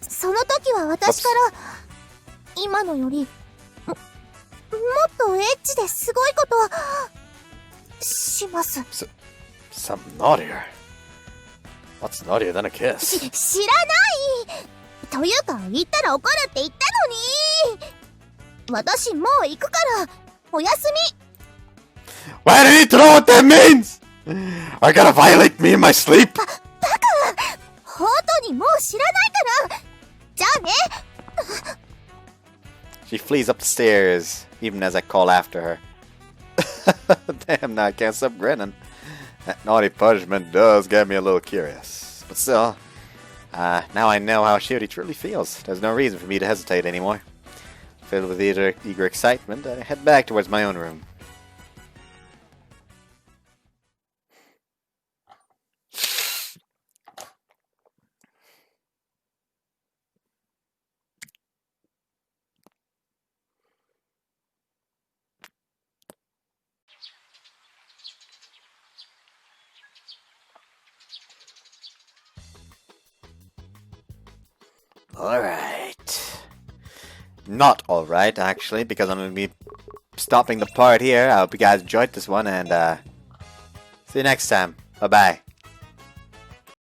その時は私から今のよりもっとエッチですごいことをします Something naughtier. What's naughtier than a kiss? 知らないというか言ったら怒るって言ったのに私もう行くからおやすみ Why do you need to know what that means? Are you gonna violate me in my sleep? 本当にもう知らないからじゃあね She flees up the stairs, even as I call after her. Damn, now I can't stop grinning. That naughty punishment does get me a little curious. But still, now I know how Shiori truly feels. There's no reason for me to hesitate anymore. Filled with eager excitement, I head back towards my own room. Alright. Not alright, actually, because I'm going to be stopping the part here. I hope you guys enjoyed this one, and see you next time. Bye-bye.